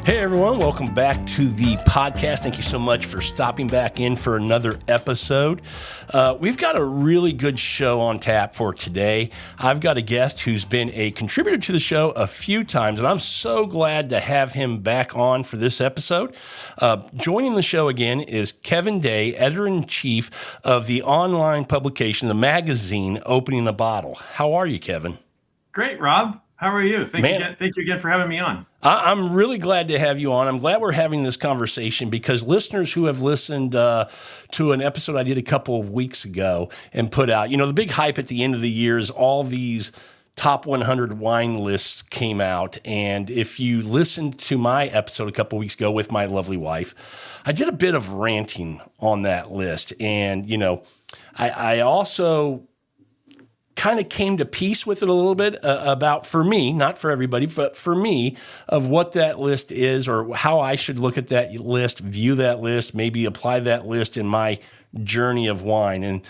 Hey everyone, welcome back to the podcast. Thank you so much for stopping back in for another episode. We've got a really good show on tap for today. I've got a guest who's been a contributor to the show a few times, and I'm so glad to have him back on for this episode. Joining the show again is Kevin Day, editor-in-chief of the online publication, the magazine, Opening a Bottle. How are you, Kevin? Great, Rob. How are you? Thank you again for having me on. I'm really glad to have you on. I'm glad we're having this conversation because listeners who have listened to an episode I did a couple of weeks ago and put out, the big hype at the end of the year is all these top 100 wine lists came out. And if you listened to my episode a couple of weeks ago with my lovely wife, I did a bit of ranting on that list. And, I also kind of came to peace with it a little bit about, for me, not for everybody, but for me, of what that list is or how I should look at that list, view that list, maybe apply that list in my journey of wine. And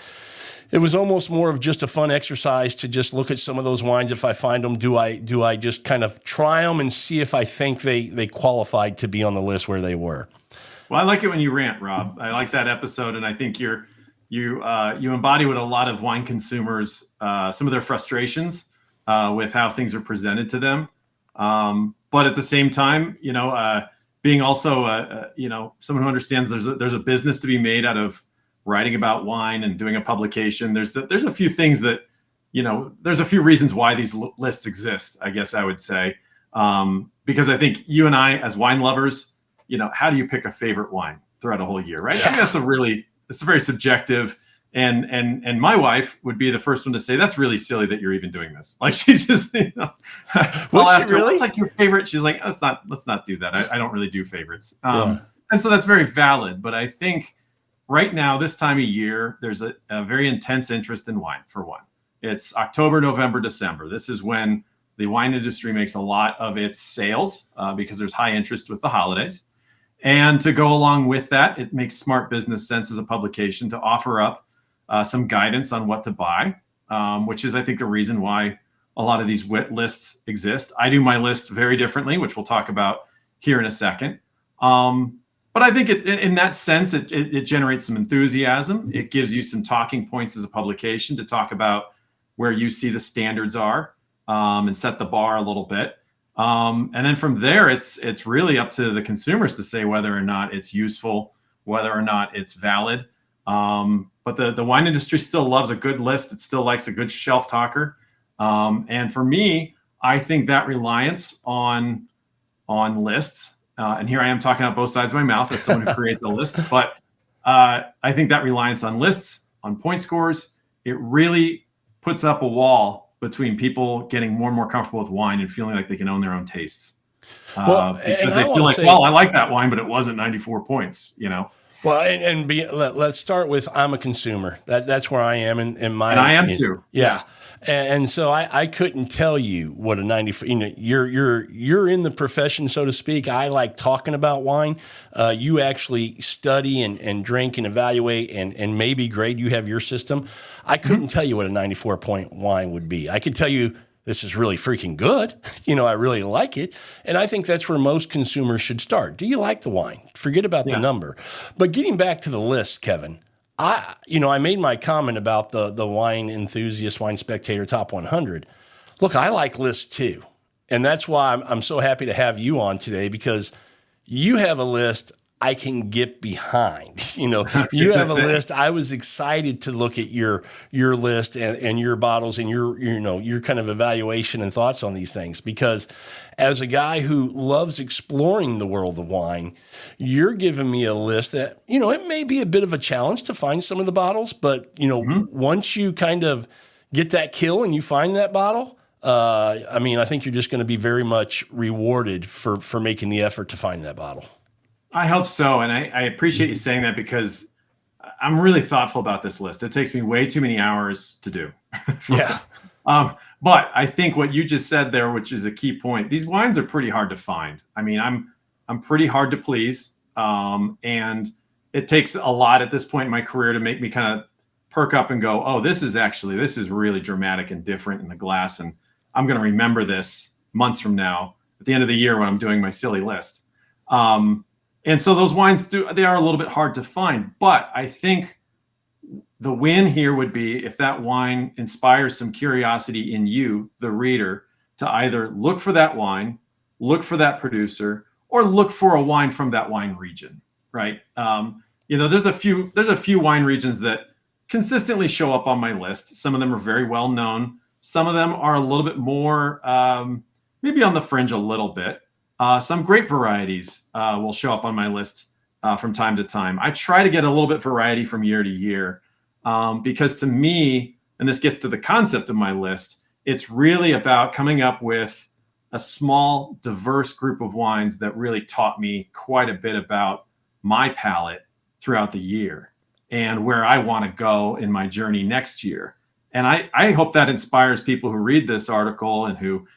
it was almost more of just a fun exercise to just look at some of those wines. If I find them, do I just kind of try them and see if I think they qualified to be on the list where they were? Well, I like it when you rant, Rob. I like that episode, and I think you embody what a lot of wine consumers, some of their frustrations with how things are presented to them. But at the same time, being also, someone who understands there's a business to be made out of writing about wine and doing a publication. There's a few things that, there's a few reasons why these lists exist, I guess I would say. Because I think you and I, as wine lovers, how do you pick a favorite wine throughout a whole year, right? Yeah. I think it's very subjective. And my wife would be the first one to say, that's really silly that you're even doing this. Like, she's just, I'll ask her, what's like your favorite? She's like, let's not do that. I don't really do favorites. And so that's very valid. But I think right now, this time of year, there's a very intense interest in wine, for one. It's October, November, December. This is when the wine industry makes a lot of its sales because there's high interest with the holidays. And to go along with that, it makes smart business sense as a publication to offer up some guidance on what to buy, which is, I think, the reason why a lot of these WIT lists exist. I do my list very differently, which we'll talk about here in a second. But I think in that sense, it generates some enthusiasm. It gives you some talking points as a publication to talk about where you see the standards are and set the bar a little bit. And then from there, it's really up to the consumers to say whether or not it's useful, whether or not it's valid. But the wine industry still loves a good list. It still likes a good shelf talker. And for me, I think that reliance on lists, and here I am talking out both sides of my mouth as someone who creates a list, but I think that reliance on lists, on point scores, it really puts up a wall between people getting more and more comfortable with wine and feeling like they can own their own tastes. Because they feel like, I like that wine, but it wasn't 94 points, Well, let's start with I'm a consumer. That's where I am in my. And I am too. Yeah. And so I couldn't tell you what a 94. You're in the profession, so to speak. I like talking about wine. You actually study and drink and evaluate and maybe grade. You have your system. I couldn't tell you what a 94-point wine would be. I could tell you this is really freaking good. I really like it. And I think that's where most consumers should start. Do you like the wine? Forget about the number. But getting back to the list, Kevin, I made my comment about the wine enthusiast, wine spectator top 100. Look, I like lists too. And that's why I'm so happy to have you on today, because you have a list I can get behind. You have a list. I was excited to look at your list and your bottles and your kind of evaluation and thoughts on these things, because as a guy who loves exploring the world of wine, you're giving me a list that, it may be a bit of a challenge to find some of the bottles, but, once you kind of get that kill and you find that bottle, I think you're just going to be very much rewarded for making the effort to find that bottle. I hope so. And I appreciate you saying that, because I'm really thoughtful about this list. It takes me way too many hours to do. Yeah. But I think what you just said there, which is a key point, these wines are pretty hard to find. I'm pretty hard to please. And it takes a lot at this point in my career to make me kind of perk up and go, oh, this is really dramatic and different in the glass. And I'm going to remember this months from now at the end of the year when I'm doing my silly list. And so those wines they are a little bit hard to find, but I think the win here would be if that wine inspires some curiosity in you, the reader, to either look for that wine, look for that producer, or look for a wine from that wine region, right? There's a few wine regions that consistently show up on my list. Some of them are very well known. Some of them are a little bit more, maybe on the fringe a little bit. Some grape varieties will show up on my list from time to time. I try to get a little bit variety from year to year. Because to me, and this gets to the concept of my list, it's really about coming up with a small, diverse group of wines that really taught me quite a bit about my palate throughout the year and where I want to go in my journey next year. And I hope that inspires people who read this article and who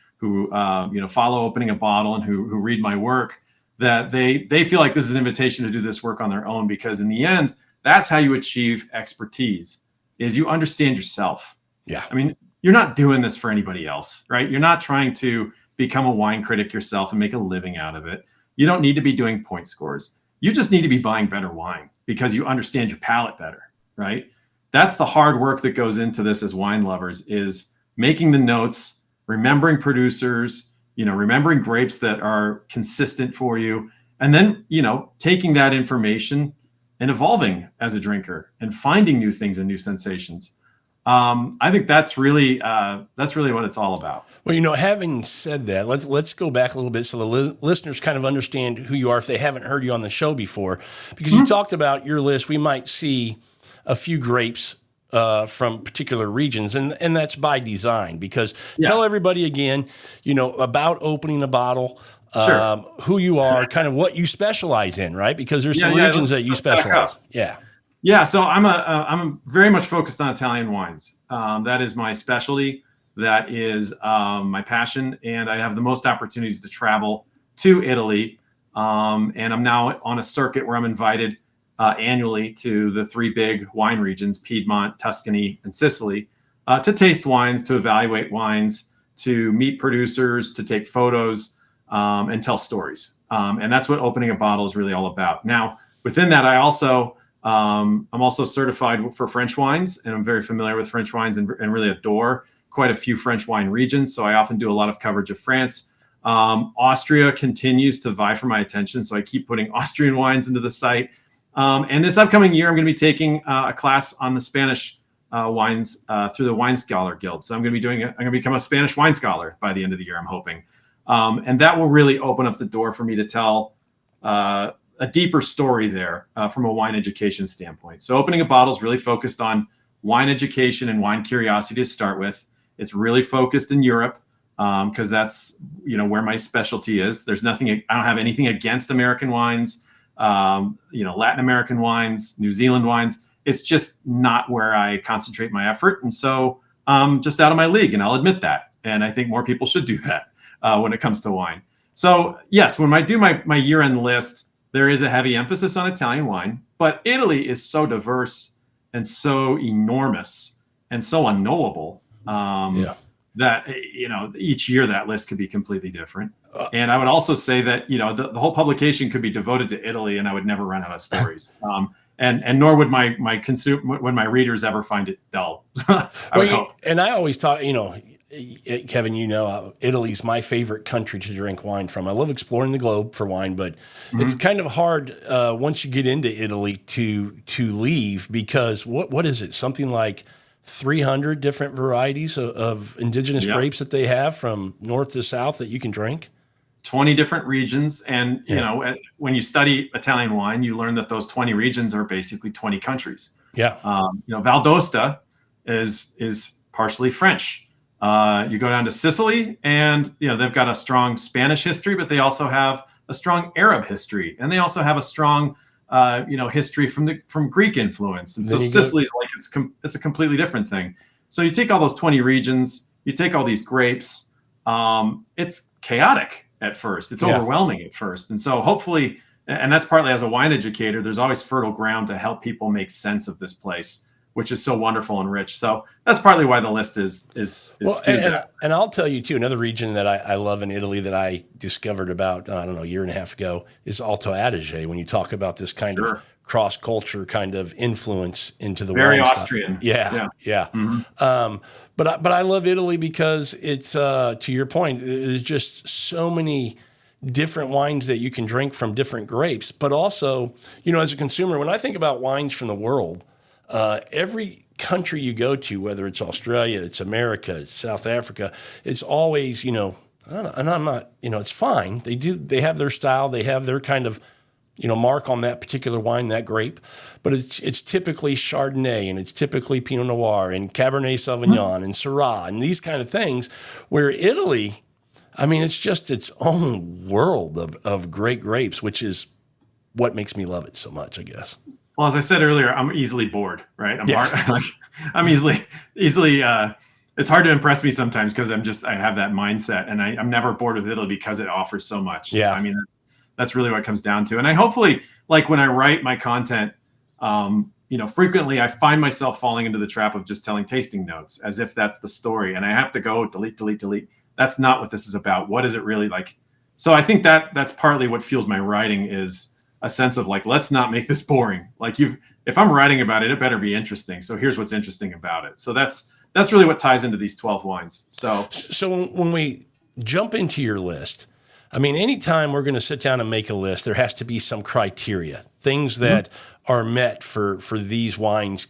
follow Opening a Bottle and who read my work, that they feel like this is an invitation to do this work on their own, because in the end, that's how you achieve expertise, is you understand yourself. Yeah. I mean, you're not doing this for anybody else, right? You're not trying to become a wine critic yourself and make a living out of it. You don't need to be doing point scores. You just need to be buying better wine because you understand your palate better, right? That's the hard work that goes into this as wine lovers, is making the notes, remembering producers, remembering grapes that are consistent for you, and then, taking that information and evolving as a drinker and finding new things and new sensations. I think that's really what it's all about. Well, having said that, let's go back a little bit so the listeners kind of understand who you are if they haven't heard you on the show before. Because you talked about your list, we might see a few grapes from particular regions, and that's by design. Because tell everybody again, about Opening a Bottle. Sure. Who you are, kind of what you specialize in, right? Because there's some regions that you specialize. Yeah. So I'm very much focused on Italian wines. That is my specialty. That is my passion, and I have the most opportunities to travel to Italy. And I'm now on a circuit where I'm invited annually to the three big wine regions: Piedmont, Tuscany, and Sicily, to taste wines, to evaluate wines, to meet producers, to take photos. And tell stories. And that's what Opening a Bottle is really all about. Now, within that, I'm also certified for French wines, and I'm very familiar with French wines and really adore quite a few French wine regions. So I often do a lot of coverage of France. Austria continues to vie for my attention, so I keep putting Austrian wines into the site. And this upcoming year, I'm going to be taking a class on the Spanish wines through the Wine Scholar Guild. So I'm going to become a Spanish wine scholar by the end of the year, I'm hoping. And that will really open up the door for me to tell a deeper story there from a wine education standpoint. So Opening a Bottle is really focused on wine education and wine curiosity to start with. It's really focused in Europe because that's where my specialty is. I don't have anything against American wines, Latin American wines, New Zealand wines. It's just not where I concentrate my effort. And so just out of my league, and I'll admit that. And I think more people should do that. When it comes to wine. So yes, when I do my year-end list, there is a heavy emphasis on Italian wine, but Italy is so diverse and so enormous and so unknowable that each year that list could be completely different. And I would also say that the whole publication could be devoted to Italy, and I would never run out of stories. And nor would my readers ever find it dull. I would hope. And I always talk, Kevin, Italy's my favorite country to drink wine from. I love exploring the globe for wine, but it's kind of hard once you get into Italy to leave, because what is it? Something like 300 different varieties of indigenous grapes that they have from north to south that you can drink. 20 different regions. And, when you study Italian wine, you learn that those 20 regions are basically 20 countries. Yeah. Val d'Aosta is partially French. You go down to Sicily, and they've got a strong Spanish history, but they also have a strong Arab history, and they also have a strong history from Greek influence. And so Sicily's like it's a completely different thing. So you take all those 20 regions, you take all these grapes, it's chaotic at first, it's overwhelming at first, and so hopefully, and that's partly as a wine educator, there's always fertile ground to help people make sense of this place. which is so wonderful and rich. So that's partly why the list is Well, skewed that. and I'll tell you too, another region that I love in Italy that I discovered about, I don't know, a year and a half ago is Alto Adige. When you talk about this kind of Sure. cross culture kind of influence into the Very wine style. Austrian. Yeah. Mhm. But I love Italy because it's to your point. There's just so many different wines that you can drink from different grapes. But also, as a consumer, when I think about wines from the world, every country you go to, whether it's Australia, it's America, it's South Africa, it's always, I don't know, and I'm not, it's fine. They have their style, they have their kind of, mark on that particular wine, that grape, but it's typically Chardonnay and it's typically Pinot Noir and Cabernet Sauvignon and Syrah and these kind of things, where Italy, I mean, it's just its own world of great grapes, which is what makes me love it so much, I guess. Well, as I said earlier, I'm easily bored, right? Yeah. I'm easily. It's hard to impress me sometimes because I have that mindset, and I'm never bored with Italy because it offers so much. Yeah. I mean, that's really what it comes down to. And I hopefully, like when I write my content, frequently I find myself falling into the trap of just telling tasting notes as if that's the story, and I have to go delete. That's not what this is about. What is it really like? So I think that's partly what fuels my writing is a sense of like, let's not make this boring. Like if I'm writing about it, it better be interesting. So here's what's interesting about it. So that's really what ties into these 12 wines. So when we jump into your list, I mean, anytime we're going to sit down and make a list, there has to be some criteria, things that are met for these wines,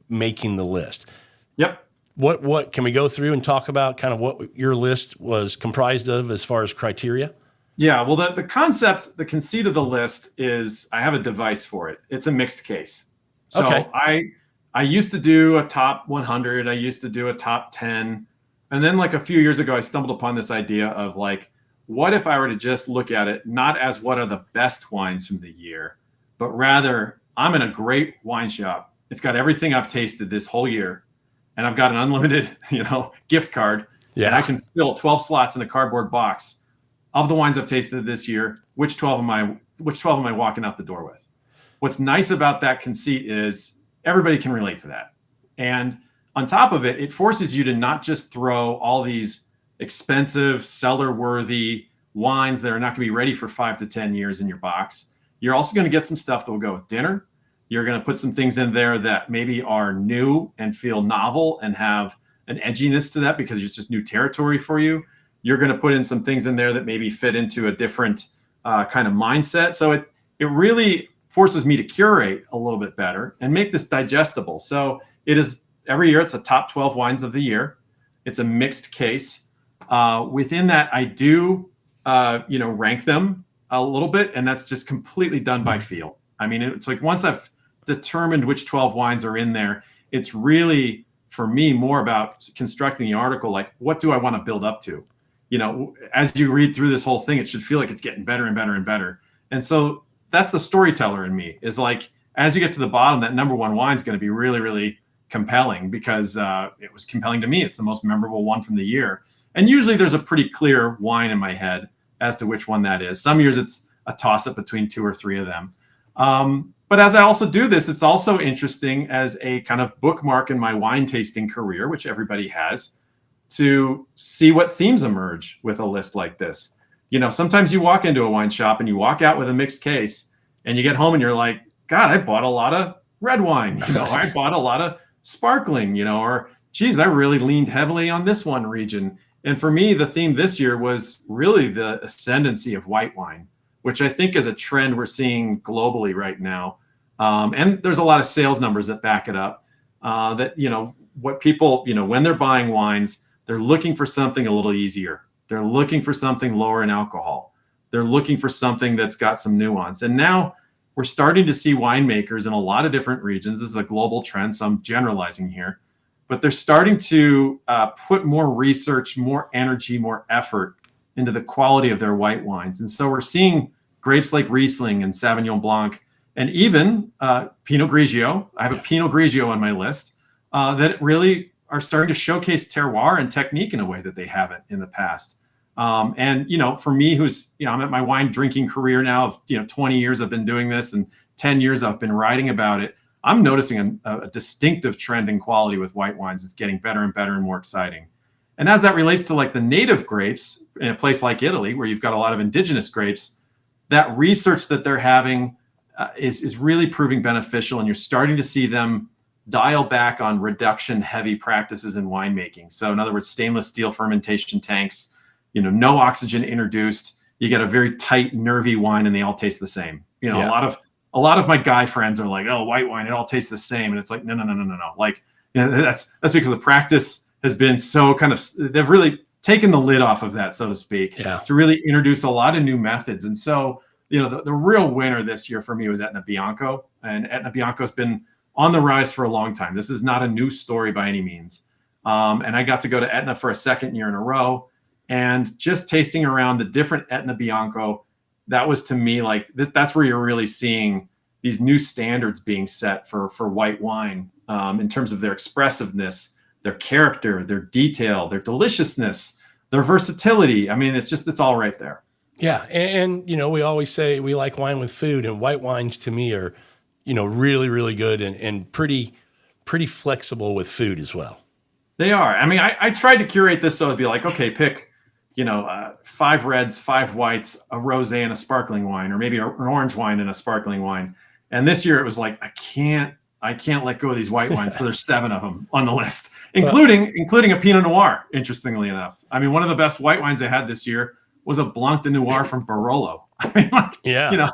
making the list. Yep. What can we go through and talk about kind of what your list was comprised of as far as criteria? Yeah, well, the concept, the conceit of the list is I have a device for it. It's a mixed case. So Okay. I used to do a top 100. I used to do a top 10. And then like a few years ago, I stumbled upon this idea of like, what if I were to just look at it, not as what are the best wines from the year, but rather I'm in a great wine shop. It's got everything I've tasted this whole year. And I've got an unlimited, gift card. Yeah. And I can fill 12 slots in a cardboard box of the wines I've tasted this year. Which 12 am I walking out the door with? What's nice about that conceit is everybody can relate to that. And on top of it, it forces you to not just throw all these expensive, cellar-worthy wines that are not going to be ready for 5 to 10 years in your box. You're also going to get some stuff that will go with dinner. You're going to put some things in there that maybe are new and feel novel and have an edginess to that because it's just new territory for you. You're going to put in some things in there that maybe fit into a different kind of mindset. So it really forces me to curate a little bit better and make this digestible. So it is every year, it's a top 12 wines of the year. It's a mixed case. Within that, I do, rank them a little bit, and that's just completely done by feel. I mean, it's like once I've determined which 12 wines are in there, it's really, for me, more about constructing the article. Like, what do I want to build up to? As you read through this whole thing, it should feel like it's getting better and better and better. And so that's the storyteller in me, is like, as you get to the bottom, that number one wine is going to be really, really compelling because it was compelling to me. It's the most memorable one from the year. And usually there's a pretty clear wine in my head as to which one that is. Some years it's a toss-up between 2 or 3 of them. But as I also do this, it's also interesting as a kind of bookmark in my wine tasting career, which everybody has, to see what themes emerge with a list like this. Sometimes you walk into a wine shop and you walk out with a mixed case and you get home and you're like, God, I bought a lot of red wine. I bought a lot of sparkling, or geez, I really leaned heavily on this one region. And for me, the theme this year was really the ascendancy of white wine, which I think is a trend we're seeing globally right now. And there's a lot of sales numbers that back it up, that, what people, when they're buying wines, they're looking for something a little easier. They're looking for something lower in alcohol. They're looking for something that's got some nuance. And now we're starting to see winemakers in a lot of different regions. This is a global trend, so I'm generalizing here. But they're starting to put more research, more energy, more effort into the quality of their white wines. And so we're seeing grapes like Riesling and Sauvignon Blanc, and even Pinot Grigio. I have a Pinot Grigio on my list that really are starting to showcase terroir and technique in a way that they haven't in the past. And, for me, who's, I'm at my wine drinking career now of, 20 years I've been doing this and 10 years I've been writing about it. I'm noticing a distinctive trend in quality with white wines. It's getting better and better and more exciting. And as that relates to like the native grapes in a place like Italy, where you've got a lot of indigenous grapes, that research that they're having is really proving beneficial. And you're starting to see them dial back on reduction heavy practices in winemaking. So in other words, stainless steel fermentation tanks, no oxygen introduced. You get a very tight, nervy wine and they all taste the same. Yeah. A lot of my guy friends are like, oh, white wine, it all tastes the same. And it's like, no. Like, that's because the practice has been so they've really taken the lid off of that, so to speak, to really introduce a lot of new methods. And so, the real winner this year for me was Etna Bianco. And Etna Bianco has been on the rise for a long time. This is not a new story by any means. And I got to go to Etna for a second year in a row. And just tasting around the different Etna Bianco, that was to me like that's where you're really seeing these new standards being set for white wine in terms of their expressiveness, their character, their detail, their deliciousness, their versatility. I mean, it's all right there. Yeah. And we always say we like wine with food, and white wines to me are, really, really good and pretty flexible with food as well. They are. I mean, I tried to curate this so it'd be like, okay, pick 5 reds, 5 whites, a rosé and a sparkling wine, or maybe an orange wine and a sparkling wine. And this year it was like, I can't let go of these white wines. So there's 7 of them on the list, including a Pinot Noir, interestingly enough. I mean, one of the best white wines I had this year was a Blanc de Noir from Barolo. I mean, yeah.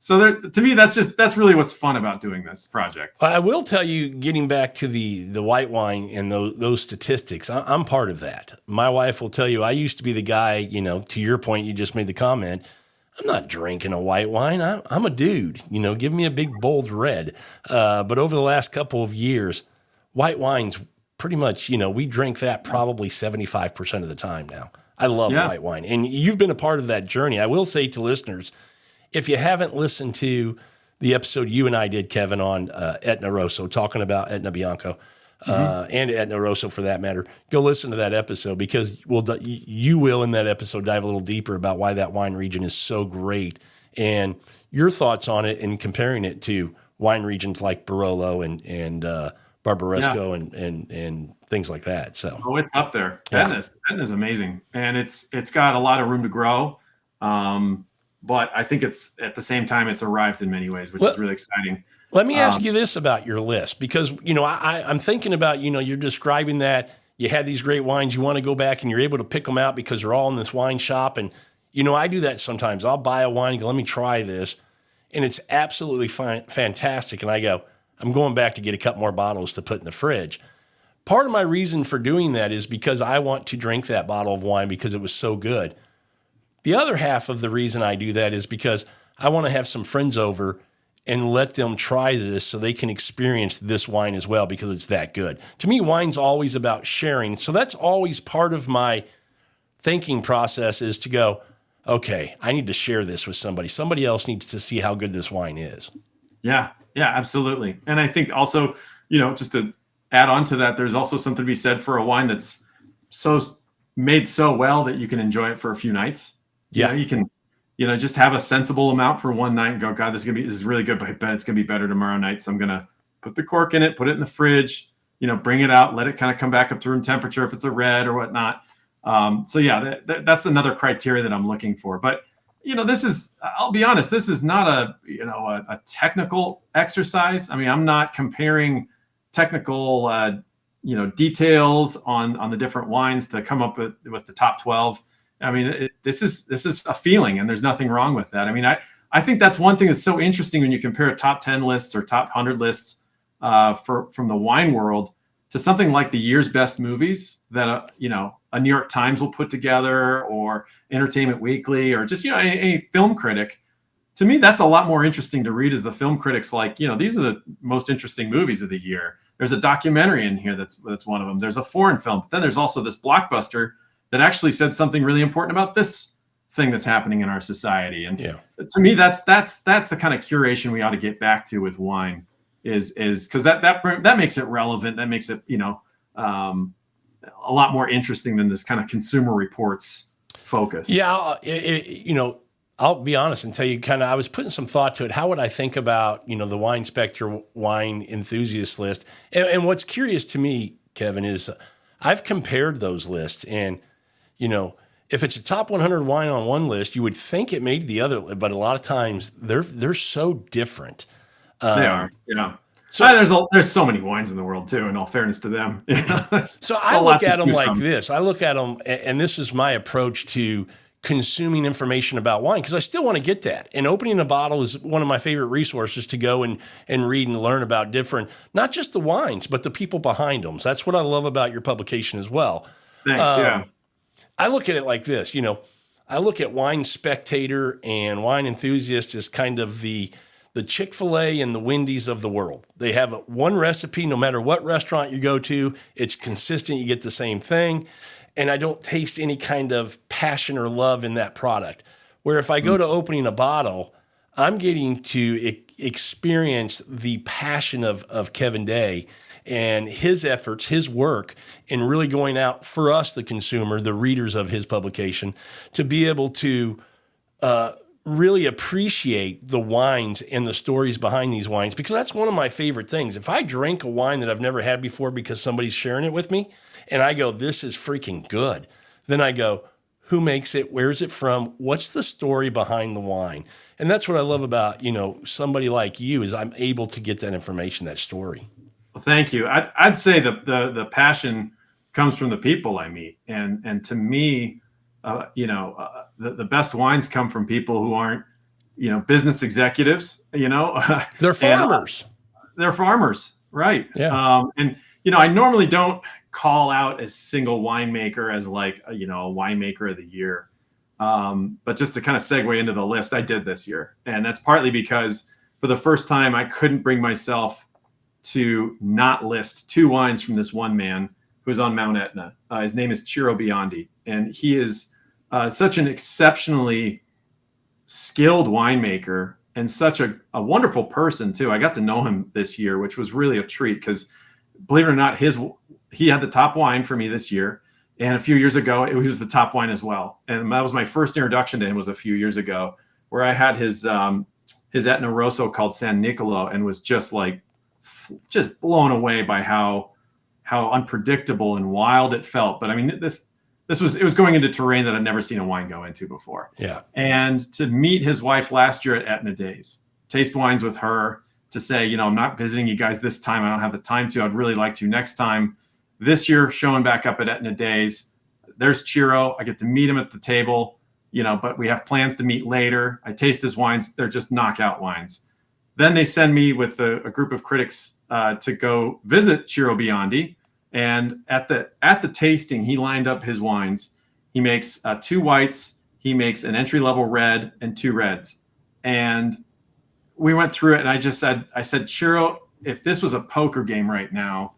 So to me, that's really what's fun about doing this project. I will tell you, getting back to the white wine and those statistics, I'm part of that. My wife will tell you, I used to be the guy, to your point, you just made the comment, I'm not drinking a white wine. I'm a dude, give me a big, bold red. But over the last couple of years, white wines pretty much, we drink that probably 75% of the time now. I love white wine. And you've been a part of that journey. I will say to listeners, if you haven't listened to the episode you and I did, Kevin, on Etna Rosso, talking about Etna Bianco and Etna Rosso for that matter, go listen to that episode, because you will in that episode dive a little deeper about why that wine region is so great and your thoughts on it and comparing it to wine regions like Barolo and Barbaresco and things like that. So it's up there. Etna's amazing, and it's got a lot of room to grow. But I think it's at the same time, it's arrived in many ways, which is really exciting. Let me ask you this about your list, because, I'm thinking about, you're describing that you had these great wines, you want to go back and you're able to pick them out because they're all in this wine shop. And, I do that sometimes. I'll buy a wine and go, let me try this. And it's absolutely fantastic. And I go, I'm going back to get a couple more bottles to put in the fridge. Part of my reason for doing that is because I want to drink that bottle of wine because it was so good. The other half of the reason I do that is because I want to have some friends over and let them try this so they can experience this wine as well, because it's that good. To me, wine's always about sharing. So that's always part of my thinking process, is to go, okay, I need to share this with somebody. Somebody else needs to see how good this wine is. Yeah, absolutely. And I think also, just to add on to that, there's also something to be said for a wine that's so made so well that you can enjoy it for a few nights. Yeah, you can, just have a sensible amount for one night and go, God, this is really good, but I bet it's gonna be better tomorrow night. So I'm gonna put the cork in it, put it in the fridge, bring it out, let it kind of come back up to room temperature if it's a red or whatnot. That's another criteria that I'm looking for. But I'll be honest, this is not a technical exercise. I mean, I'm not comparing technical details on the different wines to come up with the top 12. I mean, this is a feeling, and there's nothing wrong with that. I mean, I think that's one thing that's so interesting when you compare top 10 lists or top 100 lists from the wine world to something like the year's best movies that a New York Times will put together, or Entertainment Weekly, or just any film critic. To me, that's a lot more interesting to read, as the film critics like, these are the most interesting movies of the year. There's a documentary in here that's one of them. There's a foreign film, but then there's also this blockbuster that actually said something really important about this thing that's happening in our society. And to me, that's the kind of curation we ought to get back to with wine, is because that makes it relevant. That makes it, a lot more interesting than this kind of Consumer Reports focus. Yeah. I'll be honest and tell you I was putting some thought to it. How would I think about, the Wine Spectre wine enthusiast list? And what's curious to me, Kevin, is I've compared those lists and, if it's a top 100 wine on one list, you would think it made the other, but a lot of times they're so different. They are, So there's so many wines in the world too. In all fairness to them, so I look at them like this. I look at them, and this is my approach to consuming information about wine because I still want to get that. And opening a bottle is one of my favorite resources to go and read and learn about different, not just the wines, but the people behind them. So that's what I love about your publication as well. Thanks. I look at it like this, I look at Wine Spectator and Wine Enthusiast as kind of the Chick-fil-A and the Wendy's of the world. They have one recipe, no matter what restaurant you go to, it's consistent. You get the same thing. And I don't taste any kind of passion or love in that product. Where if I go to opening a bottle, I'm getting to experience the passion of Kevin Day and his efforts, his work, in really going out for us, the consumer, the readers of his publication, to be able to really appreciate the wines and the stories behind these wines, because that's one of my favorite things. If I drink a wine that I've never had before because somebody's sharing it with me, and I go, this is freaking good, then I go, who makes it? Where's it from? What's the story behind the wine? And that's what I love about, somebody like you, is I'm able to get that information, that story. Well, thank you. I'd say the passion comes from the people I meet. And to me, the best wines come from people who aren't, business executives, They're farmers. They're farmers. Right. Yeah. I normally don't call out a single winemaker as like, a winemaker of the year. But just to kind of segue into the list, I did this year. And that's partly because for the first time, I couldn't bring myself to not list two wines from this one man who's on Mount Etna. His name is Ciro Biondi, and he is such an exceptionally skilled winemaker and such a wonderful person too. I got to know him this year, which was really a treat because, believe it or not, he had the top wine for me this year, and a few years ago it was the top wine as well. And that was my first introduction to him, was a few years ago, where I had his Etna Rosso called San Nicolo, and was just blown away by how unpredictable and wild it felt. But I mean, it was going into terrain that I'd never seen a wine go into before. Yeah. And to meet his wife last year at Etna Days, taste wines with her, to say, I'm not visiting you guys this time. I don't have the time to. I'd really like to next time. This year, showing back up at Etna Days, there's Ciro. I get to meet him at the table, but we have plans to meet later. I taste his wines. They're just knockout wines. Then they send me with a group of critics to go visit Ciro Biondi. And at the tasting, he lined up his wines. He makes 2 whites, he makes an entry-level red, and 2 reds. And we went through it, and I said, Ciro, if this was a poker game right now,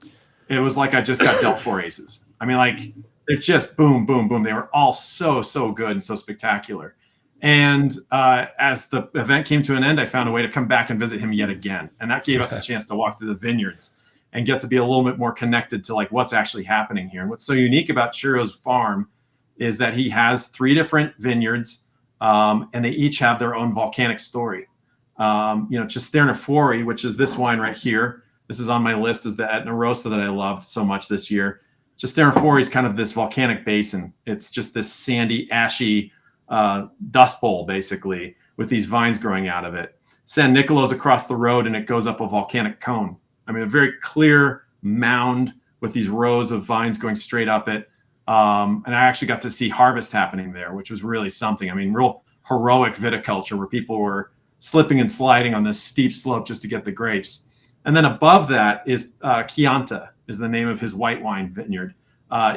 it was like I just got dealt 4 aces. I mean, like, they're just boom, boom, boom. They were all so, so good and so spectacular. And as the event came to an end, I found a way to come back and visit him yet again. And that gave us a chance to walk through the vineyards and get to be a little bit more connected to like what's actually happening here. And what's so unique about Ciro's farm is that he has 3 different vineyards, and they each have their own volcanic story. Cisterna Fuori, which is this wine right here. This is on my list, is the Etna Rosso that I loved so much this year. Cisterna Fuori is kind of this volcanic basin. It's just this sandy, ashy dust bowl, basically, with these vines growing out of it. San Nicolo's across the road, and it goes up a volcanic cone. I mean, a very clear mound with these rows of vines going straight up it. And I actually got to see harvest happening there, which was really something. I mean, real heroic viticulture where people were slipping and sliding on this steep slope just to get the grapes. And then above that is Chianti, is the name of his white wine vineyard.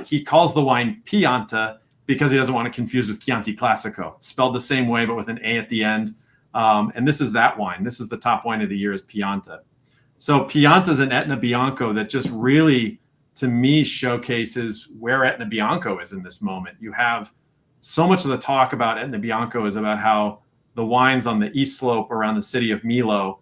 He calls the wine Pianta because he doesn't want to confuse with Chianti Classico. It's spelled the same way, but with an A at the end. And this is that wine. This is the top wine of the year, is Pianta. So Pianta is an Etna Bianco that just really, to me, showcases where Etna Bianco is in this moment. You have so much of the talk about Etna Bianco is about how the wines on the east slope around the city of Milo,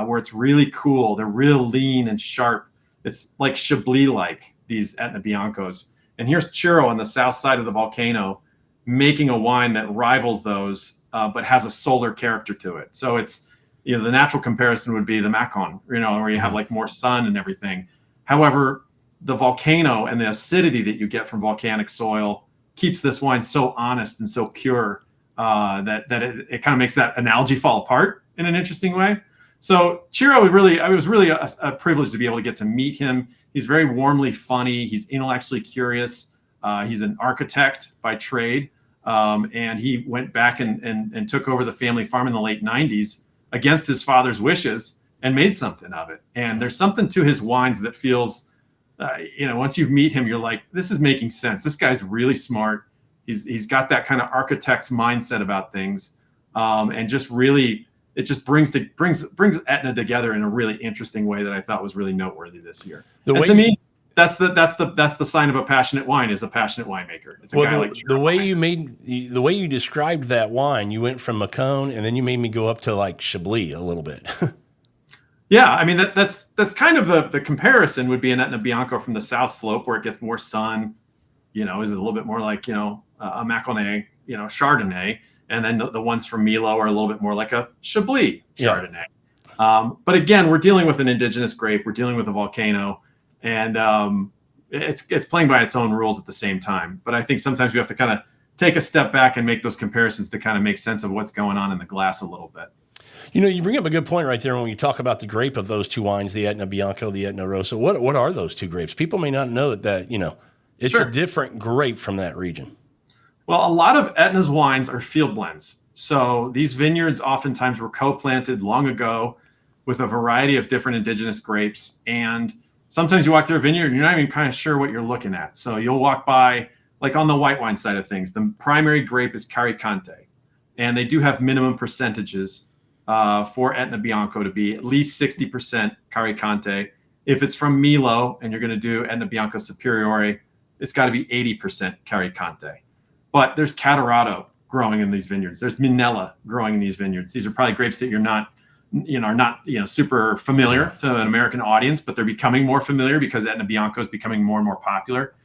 where it's really cool. They're real lean and sharp. It's like Chablis-like, these Etna Biancos. And here's Ciro on the south side of the volcano making a wine that rivals those but has a solar character to it. So it's, the natural comparison would be the Macon, where you have like more sun and everything. However, the volcano and the acidity that you get from volcanic soil keeps this wine so honest and so pure that it kind of makes that analogy fall apart in an interesting way. So Ciro was really a privilege to be able to get to meet him. He's very warmly funny. He's intellectually curious. He's an architect by trade. And he went back and took over the family farm in the late 90s against his father's wishes and made something of it. And there's something to his wines that feels, once you meet him, you're like, this is making sense. This guy's really smart. He's got that kind of architect's mindset about things. And just really, it just brings Etna together in a really interesting way that I thought was really noteworthy this year. To me, that's the sign of a passionate wine, is a passionate winemaker. It's a guy like the way you described that wine, you went from Macon and then you made me go up to like Chablis a little bit. Yeah, I mean that's kind of the comparison would be an Etna Bianco from the South Slope, where it gets more sun. Is a little bit more like a Mâconnais, Chardonnay, and then the ones from Milo are a little bit more like a Chablis Chardonnay. Yeah. But again, we're dealing with an indigenous grape. We're dealing with a volcano. And it's playing by its own rules at the same time. But I think sometimes we have to kind of take a step back and make those comparisons to kind of make sense of what's going on in the glass a little bit. You bring up a good point right there when you talk about the grape of those two wines, the Etna Bianco, the Etna Rosso. What are those two grapes? People may not know that it's a different grape from that region. Well, a lot of Etna's wines are field blends. So these vineyards oftentimes were co-planted long ago with a variety of different indigenous grapes. And sometimes you walk through a vineyard and you're not even kind of sure what you're looking at. So you'll walk by, like on the white wine side of things, the primary grape is Caricante. And they do have minimum percentages for Etna Bianco to be at least 60% Caricante. If it's from Milo and you're going to do Etna Bianco Superiore, it's got to be 80% Caricante. But there's Catarrado growing in these vineyards. There's Minella growing in these vineyards. These are probably grapes that are not super familiar to an American audience, but they're becoming more familiar because Etna Bianco is becoming more and more popular.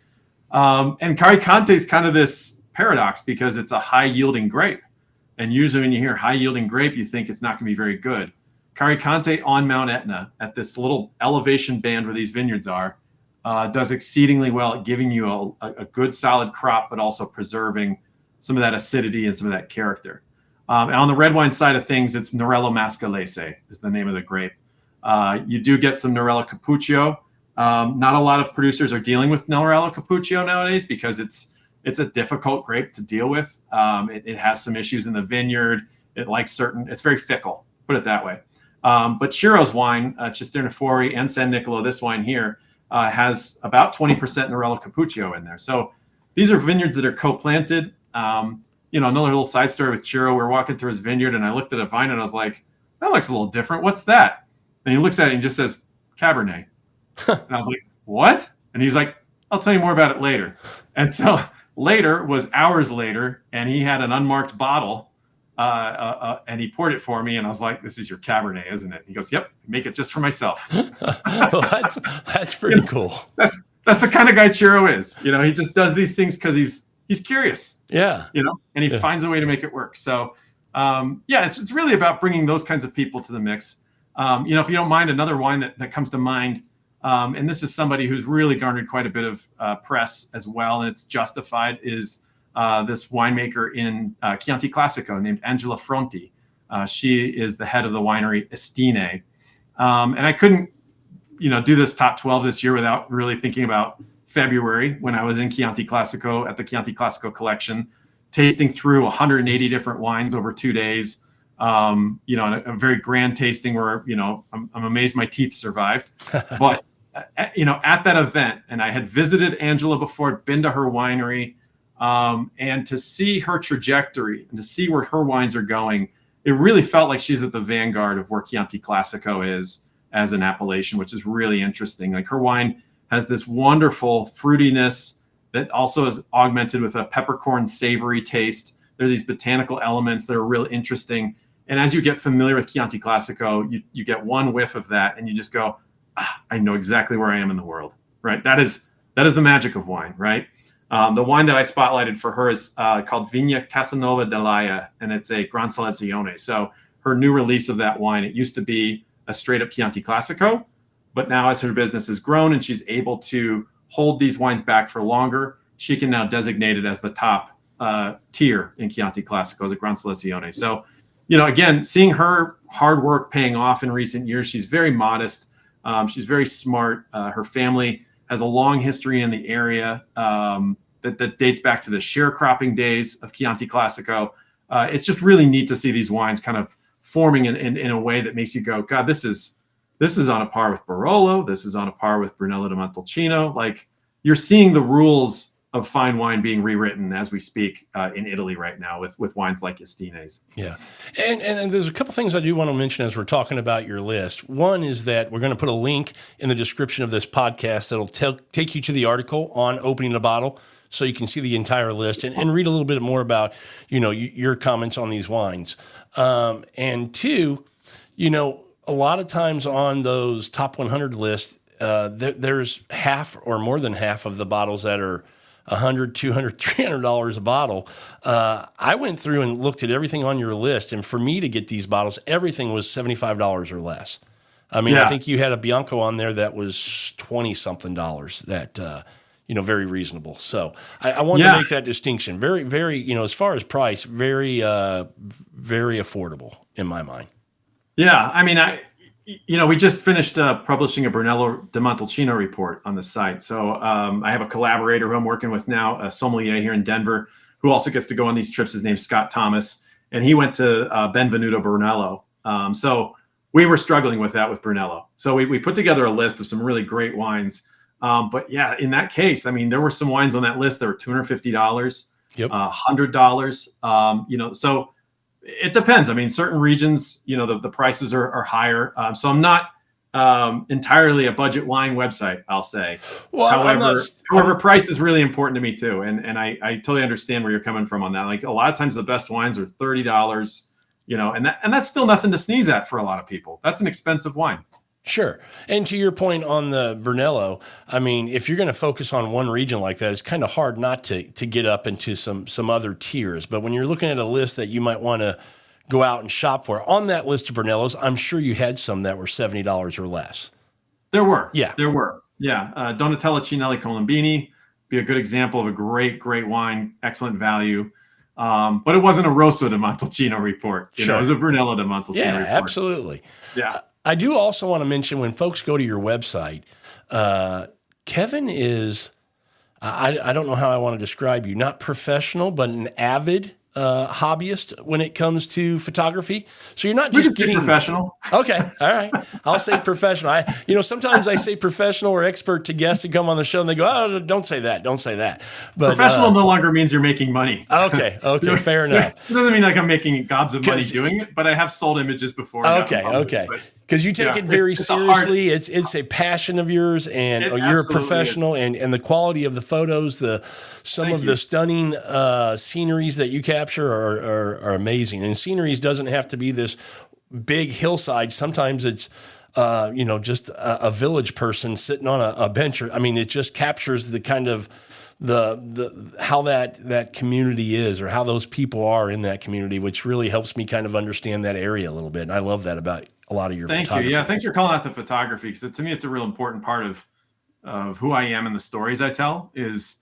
And Caricante is kind of this paradox because it's a high yielding grape. And usually when you hear high yielding grape, you think it's not going to be very good. Caricante on Mount Etna at this little elevation band where these vineyards are, does exceedingly well at giving you a good solid crop, but also preserving some of that acidity and some of that character. And on the red wine side of things, it's Nerello Mascalese is the name of the grape. You do get some Nerello Cappuccio. Not a lot of producers are dealing with Nerello Cappuccio nowadays because it's a difficult grape to deal with. It has some issues in the vineyard. It's very fickle, put it that way. But Ciro's wine, Cisternefori and San Nicolo, this wine here, has about 20% Nerello Cappuccio in there. So these are vineyards that are co-planted. Another little side story with Ciro, we're walking through his vineyard and I looked at a vine and I was like, that looks a little different. What's that? And he looks at it and just says, Cabernet. And I was like, what? And he's like, I'll tell you more about it later. And so later was hours later, and he had an unmarked bottle and he poured it for me. And I was like, this is your Cabernet, isn't it? He goes, yep, make it just for myself. Well, that's pretty cool. That's the kind of guy Ciro is. He just does these things because he's curious. Yeah. And he finds a way to make it work. So, it's really about bringing those kinds of people to the mix. If you don't mind, another wine that comes to mind, and this is somebody who's really garnered quite a bit of press as well, and it's justified, is this winemaker in Chianti Classico named Angela Fronti. She is the head of the winery Estine. And I couldn't, do this top 12 this year without really thinking about February when I was in Chianti Classico at the Chianti Classico collection, tasting through 180 different wines over 2 days. A very grand tasting where, I'm amazed my teeth survived. But, at that event, and I had visited Angela before, been to her winery, and to see her trajectory and to see where her wines are going, it really felt like she's at the vanguard of where Chianti Classico is as an appellation, which is really interesting. Like her wine has this wonderful fruitiness that also is augmented with a peppercorn savory taste. There are these botanical elements that are really interesting. And as you get familiar with Chianti Classico, you get one whiff of that and you just go, I know exactly where I am in the world, right? That is the magic of wine, right? The wine that I spotlighted for her is called Vigna Casanova dell'Aia, and it's a Gran Selezione. So her new release of that wine, it used to be a straight up Chianti Classico, but now as her business has grown and she's able to hold these wines back for longer, she can now designate it as the top tier in Chianti Classico as a Gran Selezione. So, again, seeing her hard work paying off in recent years, she's very modest. She's very smart. Her family has a long history in the area that dates back to the sharecropping days of Chianti Classico. It's just really neat to see these wines kind of forming in a way that makes you go, God, this is on a par with Barolo. This is on a par with Brunello di Montalcino. Like, you're seeing the rules of fine wine being rewritten as we speak in Italy right now with wines like Estine's. Yeah. And there's a couple things I do want to mention as we're talking about your list. One is that we're going to put a link in the description of this podcast that'll take you to the article on opening a bottle so you can see the entire list and read a little bit more about, your comments on these wines. And two, a lot of times on those top 100 lists, there's half or more than half of the bottles that are $100, $200, $300 a bottle. I went through and looked at everything on your list, and for me to get these bottles, everything was $75 or less. I mean, I think you had a Bianco on there that was $20-something that, very reasonable. So I wanted to make that distinction. Very, very, as far as price, very, very affordable in my mind. Yeah. I mean, we just finished publishing a Brunello di Montalcino report on the site. So I have a collaborator who I'm working with now, a sommelier here in Denver, who also gets to go on these trips. His name's Scott Thomas, and he went to Benvenuto Brunello. So we were struggling with that with Brunello. So we put together a list of some really great wines. But yeah, in that case, I mean, there were some wines on that list that were $250, $100. So it depends. I mean, certain regions, the prices are higher. So I'm not entirely a budget wine website, I'll say. Well, however, price is really important to me too. And I totally understand where you're coming from on that. Like, a lot of times the best wines are $30, and that's still nothing to sneeze at for a lot of people. That's an expensive wine. Sure. And to your point on the Brunello, I mean, if you're going to focus on one region like that, it's kind of hard not to get up into some other tiers. But when you're looking at a list that you might want to go out and shop for, on that list of Brunellos, I'm sure you had some that were $70 or less. There were. Yeah. There were. Yeah. Donatella Cinelli Colombini be a good example of a great, great wine, excellent value. But it wasn't a Rosso di Montalcino report. It was a Brunello di Montalcino report. Yeah, absolutely. Yeah. I do also want to mention, when folks go to your website, Kevin is, I don't know how I want to describe you, not professional, but an avid hobbyist when it comes to photography. So you're not just getting professional. Okay. All right. I'll say professional. Sometimes I say professional or expert to guests who come on the show and they go, oh, don't say that. Don't say that. But professional no longer means you're making money. Okay. Fair enough. It doesn't mean like I'm making gobs of money doing it, but I have sold images before. Okay. Because you take it very seriously. It's a passion of yours, and you're a professional, and the quality of the photos, some of the stunning sceneries that you capture are amazing. And sceneries doesn't have to be this big hillside. Sometimes it's just a village person sitting on a bench. I mean, it just captures the kind of the how that community is, or how those people are in that community, which really helps me kind of understand that area a little bit. And I love that about a lot of your photography. Thank you. Yeah, thanks for calling out the photography, because to me it's a real important part of who I am and the stories I tell is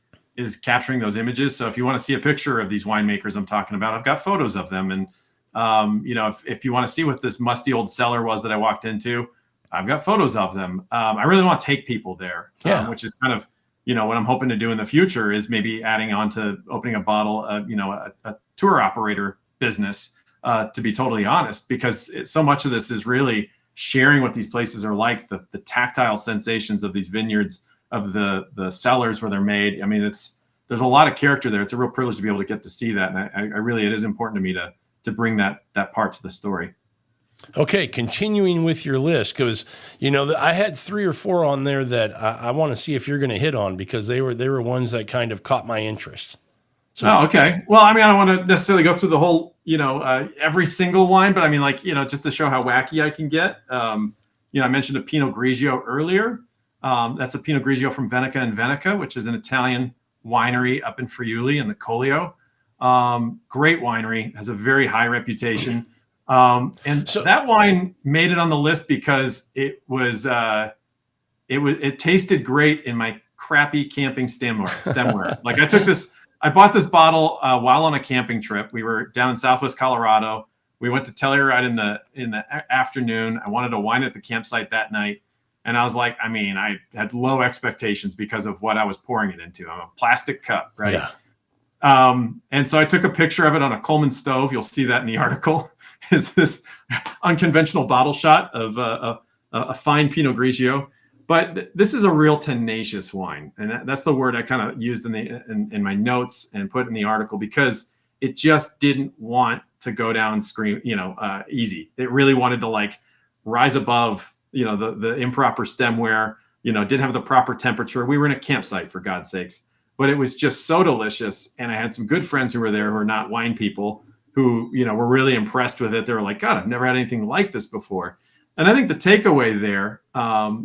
capturing those images. So if you want to see a picture of these winemakers I'm talking about, I've got photos of them. And if you want to see what this musty old cellar was that I walked into, I've got photos of them. I really want to take people there, which is kind of what I'm hoping to do in the future, is maybe adding on to opening a bottle, a tour operator business. To be totally honest, because so much of this is really sharing what these places are like, the tactile sensations of these vineyards, of the cellars where they're made. I mean, there's a lot of character there. It's a real privilege to be able to get to see that. And it is important to me to bring that part to the story. Okay, continuing with your list, because I had 3 or 4 on there that I want to see if you're going to hit on, because they were ones that kind of caught my interest. So, okay. Well, I mean, I don't want to necessarily go through the whole, every single wine, but I mean, just to show how wacky I can get. I mentioned a Pinot Grigio earlier. That's a Pinot Grigio from Veneca and Veneca, which is an Italian winery up in Friuli in the Collio. Great winery, has a very high reputation. And So that wine made it on the list because it tasted great in my crappy camping stemware. Like I bought this bottle while on a camping trip. We were down in Southwest Colorado. We went to Telluride in the afternoon. I wanted to wine at the campsite that night. And I was like, I had low expectations because of what I was pouring it into. I'm a plastic cup, right? yeah. And so I took a picture of it on a Coleman stove. You'll see that in the article. Is this unconventional bottle shot of a fine Pinot Grigio. But this is a real tenacious wine. And that's the word I kind of used in my notes and put in the article, because it just didn't want to go down easy. It really wanted to like rise above, the improper stemware, didn't have the proper temperature. We were in a campsite, for God's sakes, but it was just so delicious. And I had some good friends who were there who are not wine people who, were really impressed with it. They were like, God, I've never had anything like this before. And I think the takeaway there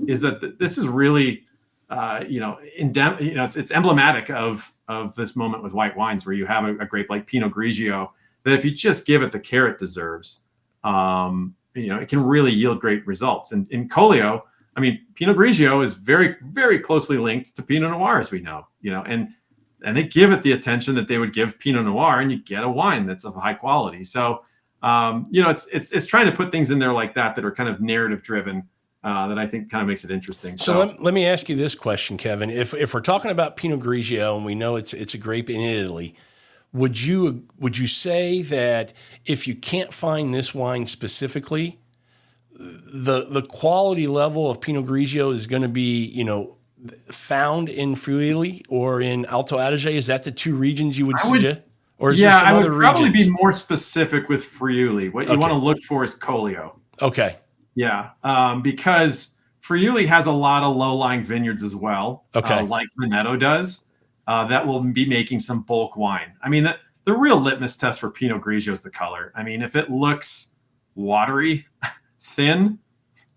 is that this is really, it's emblematic of this moment with white wines, where you have a grape like Pinot Grigio that if you just give it the care it deserves, it can really yield great results. And in Collio, Pinot Grigio is very, very closely linked to Pinot Noir, as we know, and they give it the attention that they would give Pinot Noir, and you get a wine that's of high quality. So, it's trying to put things in there like that are kind of narrative driven, that I think kind of makes it interesting. So let me ask you this question, Kevin. If we're talking about Pinot Grigio and we know it's a grape in Italy, would you say that if you can't find this wine specifically, the quality level of Pinot Grigio is going to be, found in Friuli or in Alto Adige? Is that the two regions you would suggest? Or is there some other regions? I would probably be more specific with Friuli. What you want to look for is Collio. Okay. Yeah, because Friuli has a lot of low-lying vineyards as well, like Veneto does, that will be making some bulk wine. The real litmus test for Pinot Grigio is the color. If it looks watery, thin,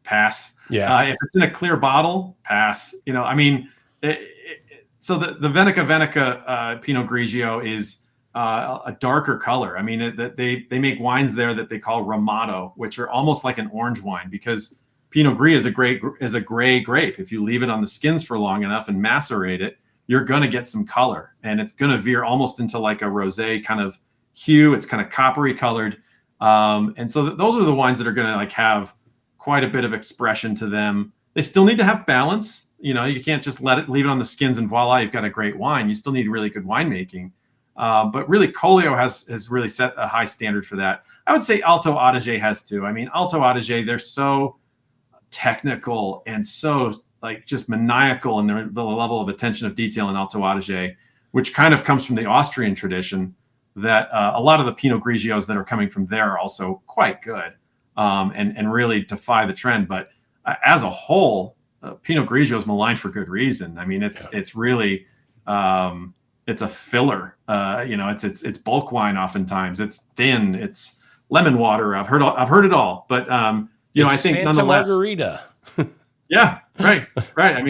pass. Yeah. If it's in a clear bottle, pass. So the Veneca Pinot Grigio is a darker color. They make wines there that they call Ramato, which are almost like an orange wine, because Pinot Gris is a gray grape. If you leave it on the skins for long enough and macerate it, you're going to get some color, and it's going to veer almost into like a rosé kind of hue. It's kind of coppery colored. And so those are the wines that are going to like have quite a bit of expression to them. They still need to have balance. You can't just leave it on the skins and voila, you've got a great wine. You still need really good winemaking. But really, Collio has really set a high standard for that. I would say Alto Adige has too. Alto Adige, they're so technical and so like just maniacal in the level of attention of detail in Alto Adige, which kind of comes from the Austrian tradition, that a lot of the Pinot Grigios that are coming from there are also quite good, and really defy the trend. But as a whole, Pinot Grigio is maligned for good reason. It's really... it's a filler, it's bulk wine. Oftentimes it's thin, it's lemon water. I've heard it all, but I think Santa nonetheless, Margarita. yeah, right.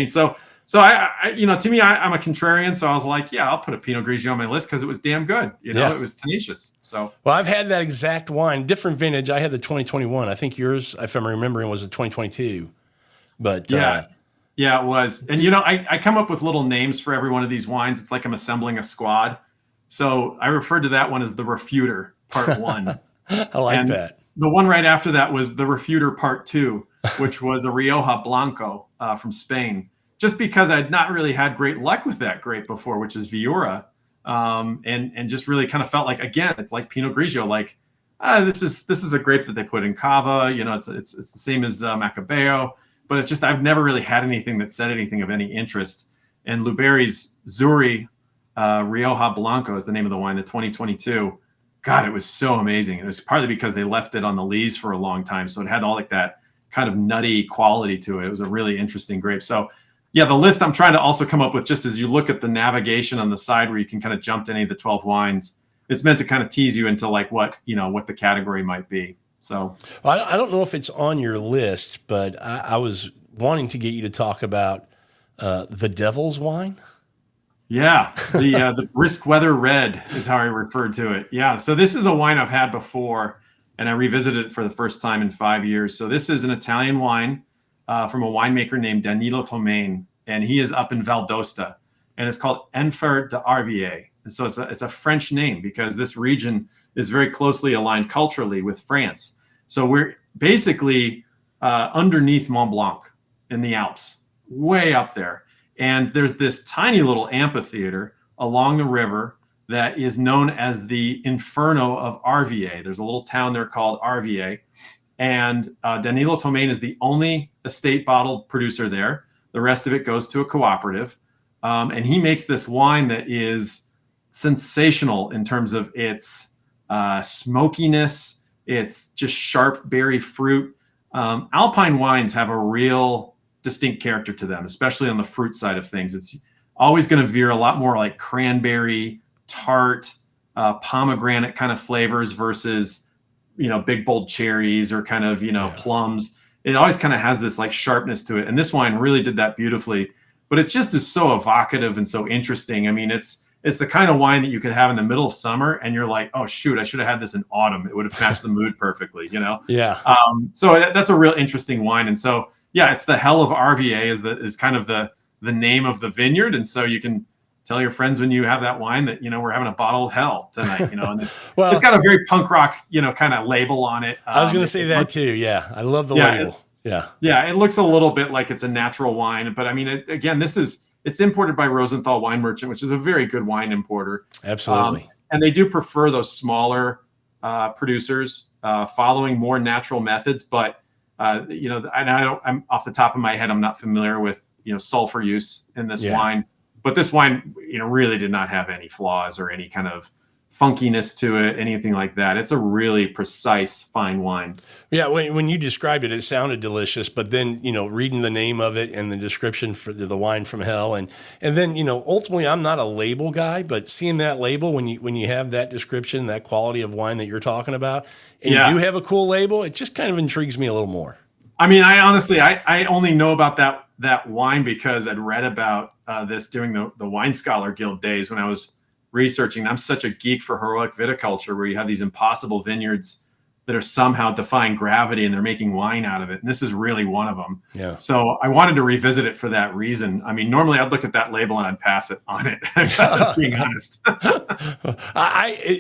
So I to me, I'm a contrarian. So I was like, yeah, I'll put a Pinot Grigio on my list because it was damn good. It was tenacious. So, well, I've had that exact wine, different vintage. I had the 2021. I think yours, if I'm remembering, was the 2022, but yeah, it was. And, I come up with little names for every one of these wines. It's like I'm assembling a squad. So I referred to that one as the Refuter Part 1. I like that. The one right after that was the Refuter Part 2, which was a Rioja Blanco from Spain, just because I'd not really had great luck with that grape before, which is Viura. And just really kind of felt like, again, it's like Pinot Grigio, like this is a grape that they put in cava. It's the same as Macabeo. But it's just, I've never really had anything that said anything of any interest. And Luberi's Zuri Rioja Blanco is the name of the wine, the 2022. God, it was so amazing. It was partly because they left it on the lees for a long time. So it had all like that kind of nutty quality to it. It was a really interesting grape. So yeah, the list I'm trying to also come up with, just as you look at the navigation on the side where you can kind of jump to any of the 12 wines, it's meant to kind of tease you into like what the category might be. So I don't know if it's on your list, but I was wanting to get you to talk about the Devil's Wine. Yeah, the brisk weather red is how I referred to it. Yeah, so this is a wine I've had before, and I revisited it for the first time in 5 years. So this is an Italian wine from a winemaker named Danilo Tomaine, and he is up in Valdosta, and it's called Enfer de Arvier. And so it's a French name because this region is very closely aligned culturally with France. So we're basically underneath Mont Blanc in the Alps, way up there. And there's this tiny little amphitheater along the river that is known as the Inferno of Arvier. There's a little town there called Arvier. And Danilo Tomaine is the only estate bottled producer there. The rest of it goes to a cooperative. And he makes this wine that is sensational in terms of its smokiness. It's just sharp berry fruit. Alpine wines have a real distinct character to them, especially on the fruit side of things. It's always going to veer a lot more like cranberry, tart, pomegranate kind of flavors versus, big bold cherries or kind of, plums. It always kind of has this like sharpness to it. And this wine really did that beautifully, but it just is so evocative and so interesting. I mean, it's the kind of wine that you could have in the middle of summer and you're like, oh shoot, I should have had this in autumn. It would have matched the mood perfectly, Yeah. So that's a real interesting wine. And so, yeah, it's the Hell of Arvier is kind of the name of the vineyard. And so you can tell your friends when you have that wine that, we're having a bottle of hell tonight, and Well, it's got a very punk rock, kind of label on it. I was going to say that too. Yeah. I love the label. Yeah. It looks a little bit like it's a natural wine, but I mean, again, it's imported by Rosenthal Wine Merchant, which is a very good wine importer. Absolutely. And they do prefer those smaller producers following more natural methods, but I'm off the top of my head, I'm not familiar with, sulfur use in this wine, but this wine, really did not have any flaws or any kind of funkiness to it, anything like that. It's a really precise, fine wine. Yeah. When you described it, it sounded delicious, but then, reading the name of it and the description for the wine from hell. And then, ultimately I'm not a label guy, but seeing that label, when you have that description, that quality of wine that you're talking about, and you have a cool label, it just kind of intrigues me a little more. I mean, I honestly, I only know about that wine because I'd read about this during the Wine Scholar Guild days when I was researching. I'm such a geek for heroic viticulture, where you have these impossible vineyards that are somehow defying gravity and they're making wine out of it. And this is really one of them. Yeah. So I wanted to revisit it for that reason. I mean, normally I'd look at that label and I'd pass it on it. Just being honest.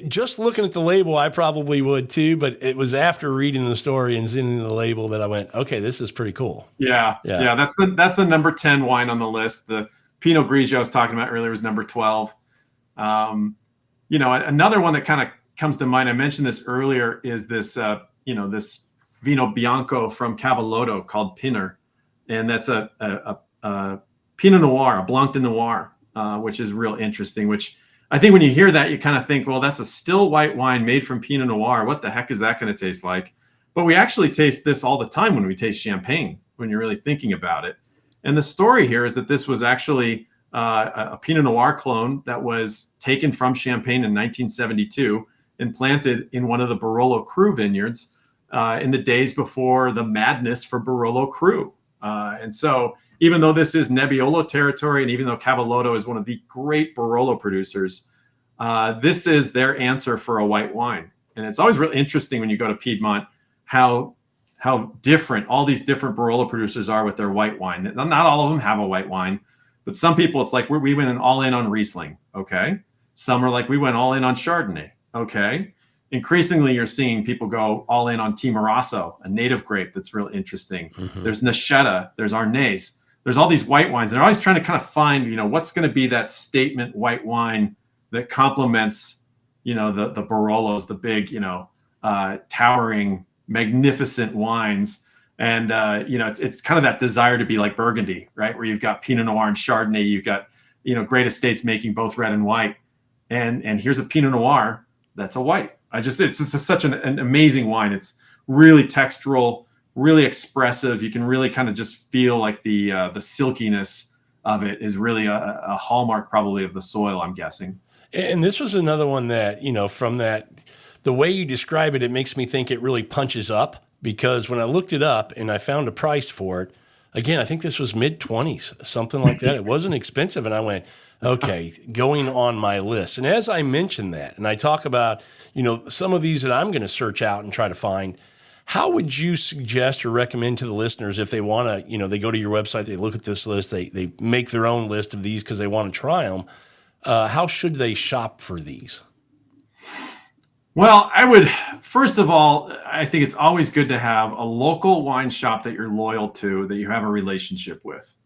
Just looking at the label, I probably would too, but it was after reading the story and seeing the label that I went, okay, this is pretty cool. Yeah. That's the number 10 wine on the list. The Pinot Grigio I was talking about earlier was number 12. Another one that kind of comes to mind, I mentioned this earlier, is this, this Vino Bianco from Cavallotto called Pinner. And that's a Pinot Noir, a Blanc de Noir, which is real interesting, which I think when you hear that, you kind of think, well, that's a still white wine made from Pinot Noir. What the heck is that going to taste like? But we actually taste this all the time when we taste champagne, when you're really thinking about it. And the story here is that this was actually a Pinot Noir clone that was taken from Champagne in 1972 and planted in one of the Barolo Cru vineyards in the days before the madness for Barolo Cru. And so even though this is Nebbiolo territory, and even though Cavallotto is one of the great Barolo producers, this is their answer for a white wine. And it's always really interesting when you go to Piedmont, how different all these different Barolo producers are with their white wine. Not all of them have a white wine, but some people, it's like we went all in on Riesling. Okay. Some are like, we went all in on Chardonnay. Okay. Increasingly, you're seeing people go all in on Timorasso, a native grape that's real interesting. Mm-hmm. There's Nashetta, there's Arnaz. There's all these white wines. And they're always trying to kind of find, what's going to be that statement white wine that complements, the Barolos, the big, towering, magnificent wines. And, it's kind of that desire to be like Burgundy, right? Where you've got Pinot Noir and Chardonnay, you've got, great estates making both red and white. And here's a Pinot Noir that's a white. It's such an amazing wine. It's really textural, really expressive. You can really kind of just feel like the silkiness of it is really a hallmark probably of the soil, I'm guessing. And this was another one that, from the way you describe it, it makes me think it really punches up, because when I looked it up and I found a price for it, again, I think this was mid-20s, something like that. It wasn't expensive. And I went, okay, going on my list. And as I mentioned that, and I talk about, some of these that I'm going to search out and try to find, how would you suggest or recommend to the listeners if they want to, they go to your website, they look at this list, they make their own list of these because they want to try them. How should they shop for these? Well, first of all, I think it's always good to have a local wine shop that you're loyal to, that you have a relationship with.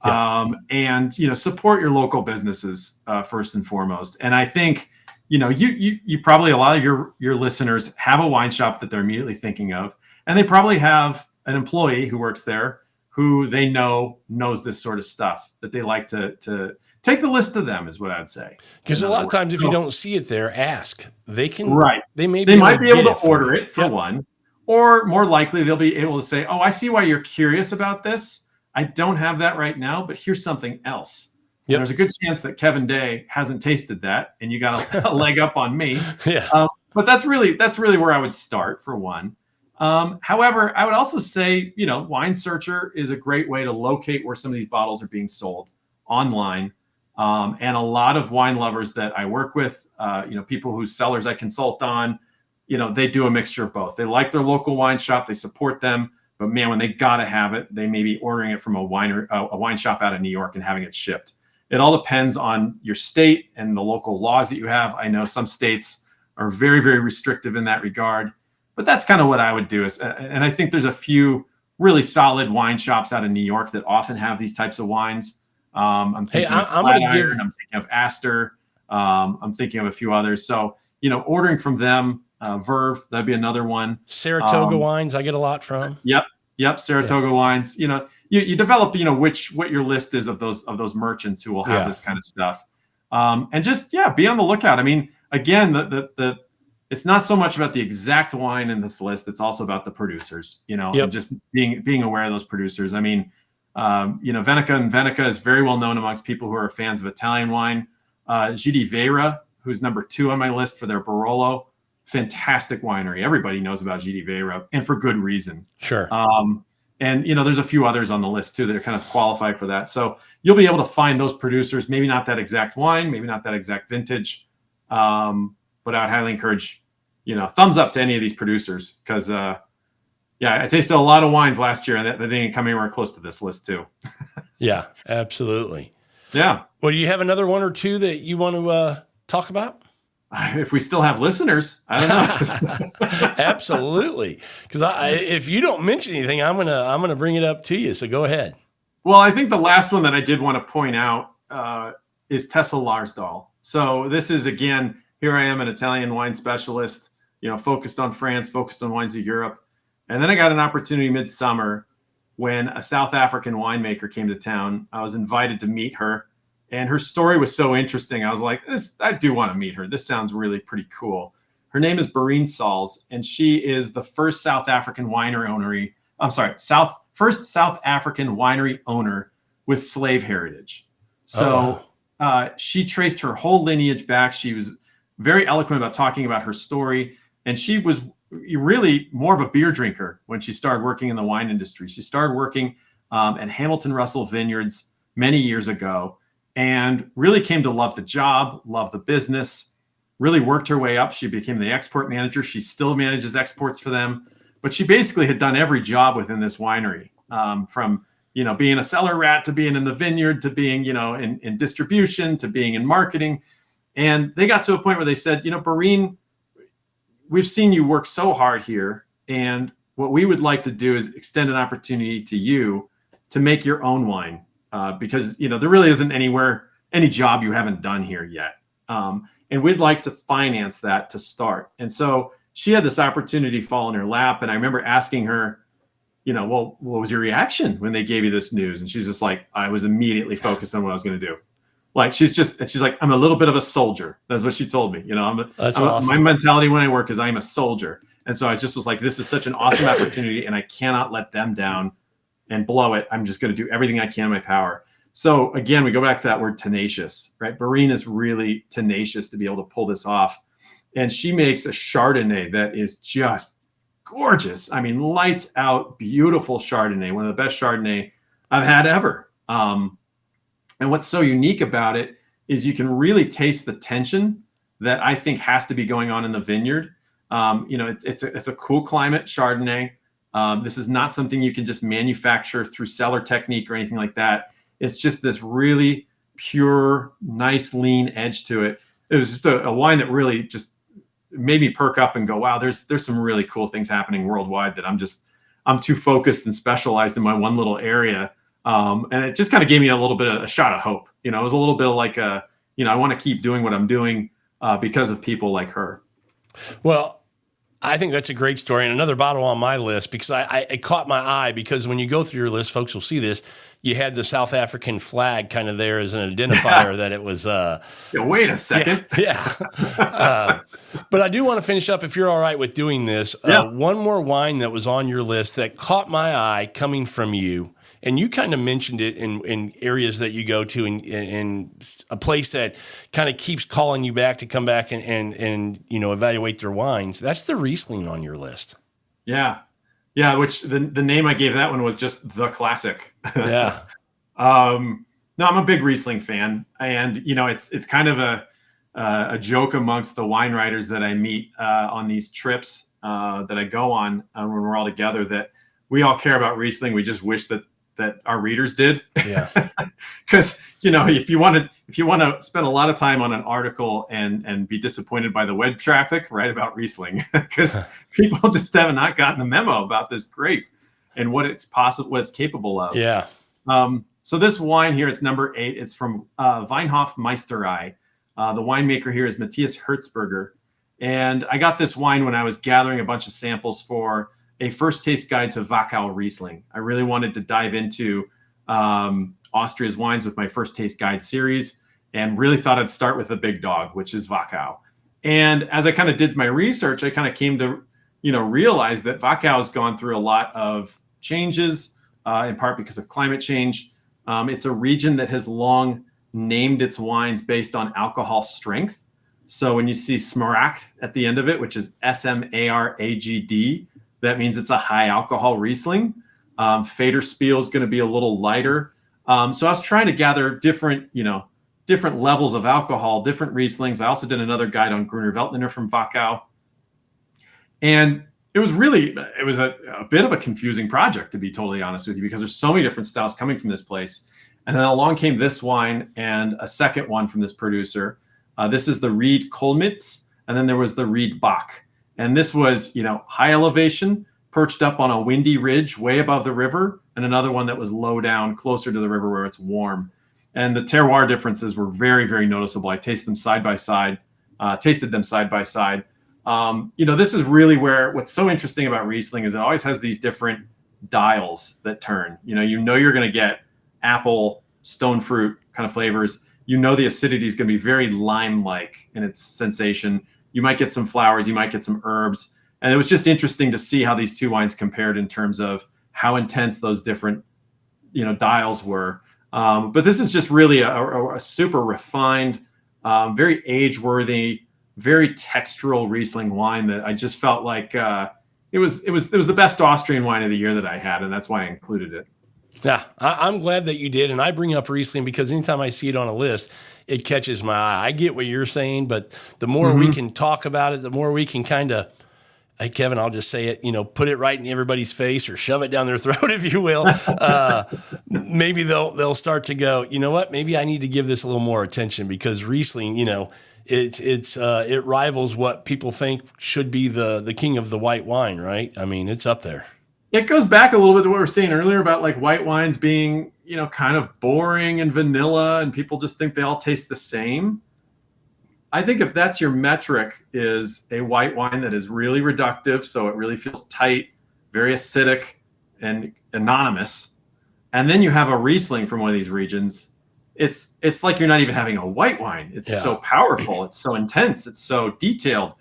Yeah. And, support your local businesses first and foremost. And I think, you probably, a lot of your listeners have a wine shop that they're immediately thinking of, and they probably have an employee who works there who they knows this sort of stuff, that they like to take the list to them, is what I'd say. Because a lot of times, if you don't see it there, ask. They can. Right. They might be able to order it for one, or more likely they'll be able to say, "Oh, I see why you're curious about this. I don't have that right now, but here's something else." Yep. There's a good chance that Kevin Day hasn't tasted that, and you got a leg up on me. Yeah. But that's really where I would start, for one. However, I would also say, Wine Searcher is a great way to locate where some of these bottles are being sold online. And a lot of wine lovers that I work with, people whose cellars I consult on, they do a mixture of both. They like their local wine shop, they support them, but man, when they gotta have it, they may be ordering it from a wine shop out of New York and having it shipped. It all depends on your state and the local laws that you have. I know some states are very, very restrictive in that regard, but that's kind of what I would do. And I think there's a few really solid wine shops out of New York that often have these types of wines. I'm thinking of Flatiron, I'm thinking of Astor. I'm thinking of a few others. So, ordering from them, Verve, that'd be another one. Saratoga wines, I get a lot from. Yep. Saratoga wines. You develop, what your list is of those merchants who will have this kind of stuff. And just, be on the lookout. I mean, again, it's not so much about the exact wine in this list. It's also about the producers, and just being aware of those producers. I mean, Veneca is very well known amongst people who are fans of Italian wine. Gidi Vera, who's number 2 on my list for their Barolo, fantastic winery. Everybody knows about Gidi Vera, and for good reason. Sure. And there's a few others on the list too that are kind of qualified for that. So you'll be able to find those producers, maybe not that exact wine, maybe not that exact vintage, but I'd highly encourage, thumbs up to any of these producers, because I tasted a lot of wines last year, and that didn't come anywhere close to this list too. Yeah, absolutely. Yeah. Well, do you have another one or two that you want to talk about? If we still have listeners, I don't know. Absolutely. Because if you don't mention anything, I'm gonna bring it up to you. So go ahead. Well, I think the last one that I did want to point out is Tessa Larsdal. So this is, again, here I am, an Italian wine specialist, focused on France, focused on wines of Europe. And then I got an opportunity midsummer when a South African winemaker came to town. I was invited to meet her, and her story was so interesting. I was like, I do want to meet her. This sounds really pretty cool. Her name is Barine Sals, and she is the first South African first South African winery owner with slave heritage. So she traced her whole lineage back. She was very eloquent about talking about her story, and she was really more of a beer drinker when she started working in the wine industry. She started working at Hamilton Russell Vineyards many years ago, and really came to love the job, love the business, really worked her way up. She became the export manager. She still manages exports for them, but she basically had done every job within this winery, from being a cellar rat, to being in the vineyard, to being in distribution, to being in marketing. And they got to a point where they said, Barine, we've seen you work so hard here, and what we would like to do is extend an opportunity to you to make your own wine, because there really isn't any job you haven't done here yet, and we'd like to finance that to start. And so she had this opportunity fall in her lap, and I remember asking her, well, what was your reaction when they gave you this news? And she's just like, I was immediately focused on what I was going to do. Like, she's like, I'm a little bit of a soldier. That's what she told me. Awesome. My mentality when I work is I'm a soldier. And so I just was like, this is such an awesome opportunity, and I cannot let them down and blow it. I'm just going to do everything I can in my power. So again, we go back to that word tenacious, right? Barine is really tenacious to be able to pull this off. And she makes a Chardonnay that is just gorgeous. I mean, lights out, beautiful Chardonnay, one of the best Chardonnay I've had ever. And what's so unique about it is you can really taste the tension that I think has to be going on in the vineyard. It's a cool climate Chardonnay. This is not something you can just manufacture through cellar technique or anything like that. It's just this really pure, nice, lean edge to it. It was just a wine that really just made me perk up and go, wow, there's some really cool things happening worldwide that I'm too focused and specialized in my one little area. And it just kind of gave me a little bit of a shot of hope. It was a little bit like I want to keep doing what I'm doing because of people like her. Well, I think that's a great story, and another bottle on my list because it caught my eye because when you go through your list, folks will see this. You had the South African flag kind of there as an identifier that it was. Wait a second. Yeah. But I do want to finish up, if you're all right with doing this. One more wine that was on your list that caught my eye coming from you. And you kind of mentioned it in areas that you go to in a place that kind of keeps calling you back to come back and evaluate their wines. That's the Riesling on your list. Yeah. Yeah. Which the name I gave that one was just the classic. Yeah. No, I'm a big Riesling fan, and it's kind of a joke amongst the wine writers that I meet on these trips that I go on when we're all together, that we all care about Riesling. We just wish that our readers did. Yeah. Because, if you want to spend a lot of time on an article and be disappointed by the web traffic, write about Riesling, because people just have not gotten the memo about this grape and what it's capable of. Yeah. So this wine here, it's number 8. It's from Weinhof Meisterei. The winemaker here is Matthias Herzberger. And I got this wine when I was gathering a bunch of samples for a first taste guide to Wachau Riesling. I really wanted to dive into Austria's wines with my first taste guide series, and really thought I'd start with the big dog, which is Wachau. And as I kind of did my research, I kind of came to, realize that Wachau has gone through a lot of changes, in part because of climate change. It's a region that has long named its wines based on alcohol strength. So when you see Smaragd at the end of it, which is Smaragd, that means it's a high alcohol Riesling. Federspiel is going to be a little lighter. So I was trying to gather different levels of alcohol, different Rieslings. I also did another guide on Gruner Veltliner from Wachau. And it was a bit of a confusing project, to be totally honest with you, because there's so many different styles coming from this place. And then along came this wine and a second one from this producer. This is the Ried Kolmitz, and then there was the Ried Bach. And this was, high elevation, perched up on a windy ridge way above the river, and another one that was low down, closer to the river where it's warm. And the terroir differences were very, very noticeable. I tasted them side by side. This is really what's so interesting about Riesling is it always has these different dials that turn. You're going to get apple, stone fruit kind of flavors. The acidity is going to be very lime-like in its sensation. You might get some flowers, you might get some herbs. And it was just interesting to see how these two wines compared in terms of how intense those different, dials were. But this is just really a super refined, very age-worthy, very textural Riesling wine that I just felt like it was the best Austrian wine of the year that I had, and that's why I included it. Yeah, I'm glad that you did. And I bring up Riesling because anytime I see it on a list, it catches my eye. I get what you're saying, but the more we can talk about it, the more we can kind of, hey, Kevin, I'll just say it, put it right in everybody's face or shove it down their throat, if you will. Maybe they'll start to go, you know what, maybe I need to give this a little more attention because Riesling, it rivals what people think should be the king of the white wine, right? I mean, it's up there. It goes back a little bit to what we were saying earlier about like white wines being, kind of boring and vanilla, and people just think they all taste the same. I think if that's your metric, is a white wine that is really reductive, so it really feels tight, very acidic and anonymous, and then you have a Riesling from one of these regions, it's like you're not even having a white wine. It's so powerful, it's so intense, it's so detailed.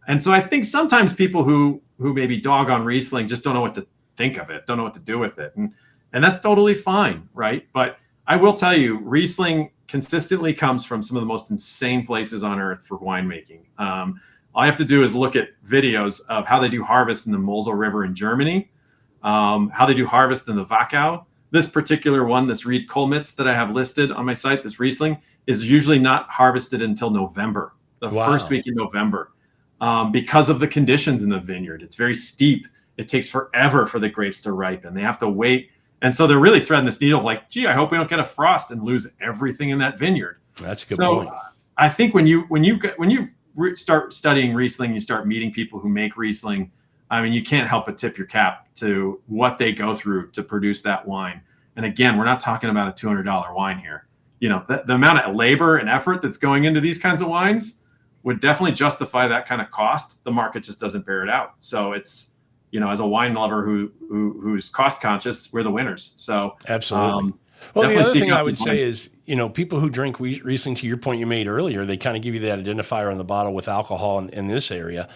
And so I think sometimes people who maybe dog on Riesling just don't know what to think of it, don't know what to do with it. And that's totally fine, right? But I will tell you, Riesling consistently comes from some of the most insane places on earth for winemaking. All I have to do is look at videos of how they do harvest in the Mosel River in Germany, how they do harvest in the Wachau. This particular one, this Ried Kolmitz that I have listed on my site, this Riesling, is usually not harvested until November, the first week in November, because of the conditions in the vineyard. It's very steep. It takes forever for the grapes to ripen. They have to wait. And so they're really threading this needle of like, gee, I hope we don't get a frost and lose everything in that vineyard. That's a good point. I think when you start studying Riesling, you start meeting people who make Riesling. I mean, you can't help but tip your cap to what they go through to produce that wine. And again, we're not talking about a $200 wine here. You know, the amount of labor and effort that's going into these kinds of wines would definitely justify that kind of cost. The market just doesn't bear it out. So it's, you know, as a wine lover who's cost conscious, we're the winners. So absolutely. Well, the other thing I would say is, you know, people who drink Riesling, to your point you made earlier, they kind of give you that identifier on the bottle with alcohol in this area.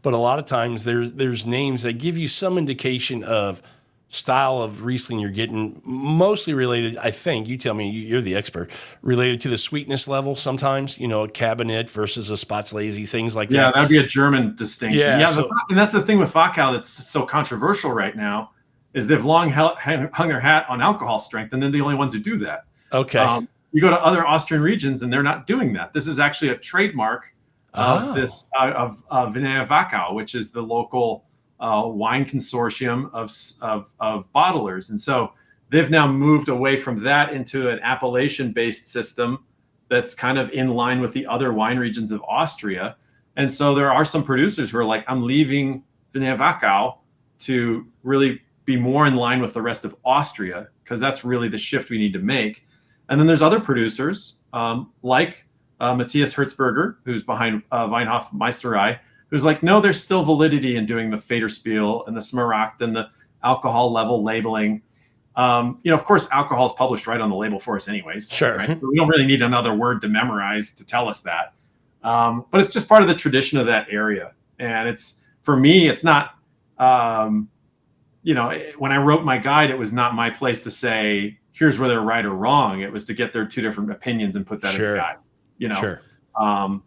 But a lot of times there's names that give you some indication of style of Riesling you're getting, mostly related, I think, you tell me, you're the expert, related to the sweetness level sometimes, you know, a Cabernet versus a Spatzlese, things like that. Yeah, that'd be a German distinction. Yeah, and that's the thing with Wachau that's so controversial right now, is they've long hung their hat on alcohol strength, and they're the only ones who do that. Okay. You go to other Austrian regions, and they're not doing that. This is actually a trademark of this of Vinea Wachau, which is the local wine consortium of bottlers. And so they've now moved away from that into an appellation-based system that's kind of in line with the other wine regions of Austria. And so there are some producers who are like, I'm leaving Vinea Wachau to really be more in line with the rest of Austria, because that's really the shift we need to make. And then there's other producers like Matthias Hertzberger, who's behind Weinhof Meisterei, who's like, no, there's still validity in doing the Federspiel and the Smaragd and the alcohol level labeling. You know, of course, alcohol is published right on the label for us anyways. Sure. Right? So we don't really need another word to memorize to tell us that. But it's just part of the tradition of that area. And it's, for me, it's not, you know, when I wrote my guide, it was not my place to say, here's where they're right or wrong. It was to get their two different opinions and put that in the guide, you know? Sure.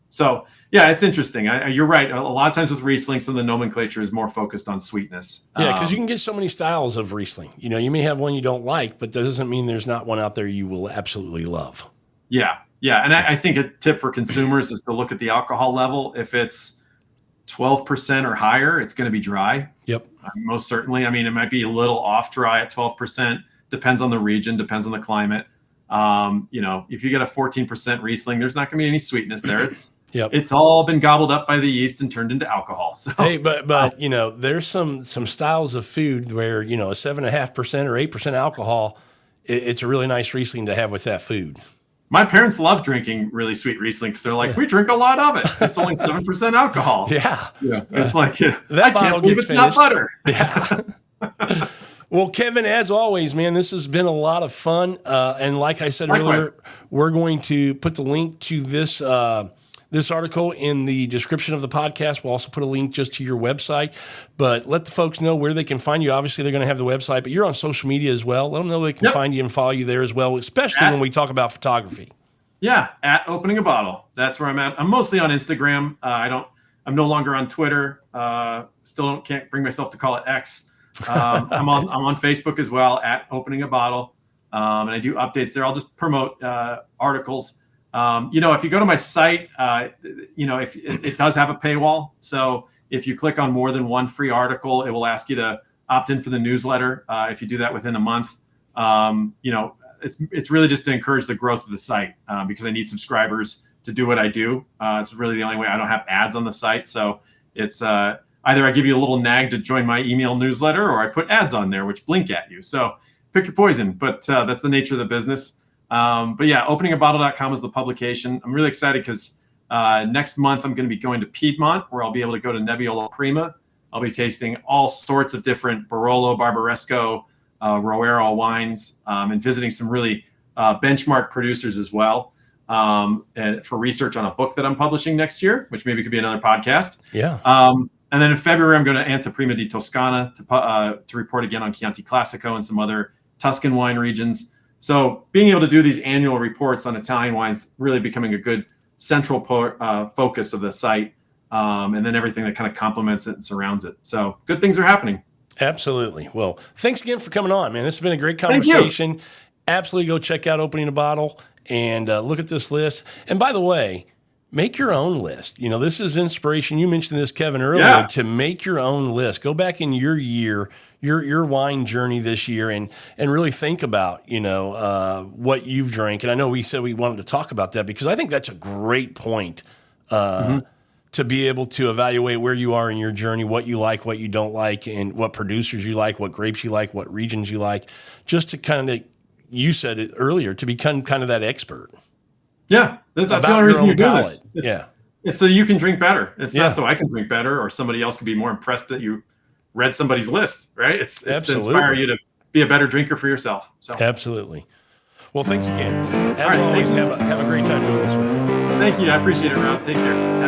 So yeah, it's interesting. You're right. A lot of times with Riesling, some of the nomenclature is more focused on sweetness. Yeah, because you can get so many styles of Riesling. You know, you may have one you don't like, but that doesn't mean there's not one out there you will absolutely love. Yeah. And I think a tip for consumers is to look at the alcohol level. If it's 12% or higher, it's going to be dry. Yep. Most certainly. I mean, it might be a little off dry at 12%. Depends on the region, depends on the climate. You know, if you get a 14% Riesling, there's not going to be any sweetness there. It's all been gobbled up by the yeast and turned into alcohol. So hey, but you know, there's some styles of food where, you know, a 7.5% or 8% alcohol, it's a really nice Riesling to have with that food. My parents love drinking really sweet Riesling because they're like, we drink a lot of it. It's only 7% alcohol. Yeah. It's like, that bottle gets it's not butter. Yeah. Well, Kevin, as always, man, this has been a lot of fun. And like I said earlier, we're going to put the link to this this article in the description of the podcast. We'll also put a link just to your website. But let the folks know where they can find you. Obviously, they're going to have the website, but you're on social media as well. Let them know they can find you and follow you there as well, especially when we talk about photography. Yeah, at Opening a Bottle. That's where I'm at. I'm mostly on Instagram. I'm no longer on Twitter. Can't bring myself to call it X. I'm on Facebook as well at Opening a Bottle, and I do updates there. I'll just promote articles. You know, if you go to my site, you know, if it does have a paywall, so if you click on more than one free article, it will ask you to opt in for the newsletter. If you do that within a month, you know, it's really just to encourage the growth of the site because I need subscribers to do what I do. It's really the only way. I don't have ads on the site, so it's either I give you a little nag to join my email newsletter, or I put ads on there which blink at you. So pick your poison, but that's the nature of the business. But yeah, openingabottle.com is the publication. I'm really excited because next month I'm going to be going to Piedmont, where I'll be able to go to Nebbiolo Prima. I'll be tasting all sorts of different Barolo, Barbaresco, Roero wines, and visiting some really benchmark producers as well, and for research on a book that I'm publishing next year, which maybe could be another podcast. Yeah. And then in February, I'm going to Anteprima di Toscana to report again on Chianti Classico and some other Tuscan wine regions. So being able to do these annual reports on Italian wines really becoming a good central focus of the site. and then everything that kind of complements it and surrounds it. So good things are happening. Absolutely. Well, thanks again for coming on, man. This has been a great Thank you. conversation. Absolutely go check out Opening a Bottle and look at this list. And by the way, make your own list. You know, this is inspiration. You mentioned this, Kevin, earlier, to make your own list. Go back in your year, your wine journey this year, and really think about, you know, what you've drank. And I know we said we wanted to talk about that because I think that's a great point to be able to evaluate where you are in your journey, what you like, what you don't like, and what producers you like, what grapes you like, what regions you like, just to kind of, you said it earlier, to become kind of that expert. Yeah, that's the only reason you do this. It's so you can drink better. It's not so I can drink better or somebody else can be more impressed that you read somebody's list, right? It's to inspire you to be a better drinker for yourself. So absolutely. Well, thanks again. As always, have a great time doing this with you. Thank you. I appreciate it, Rob. Take care.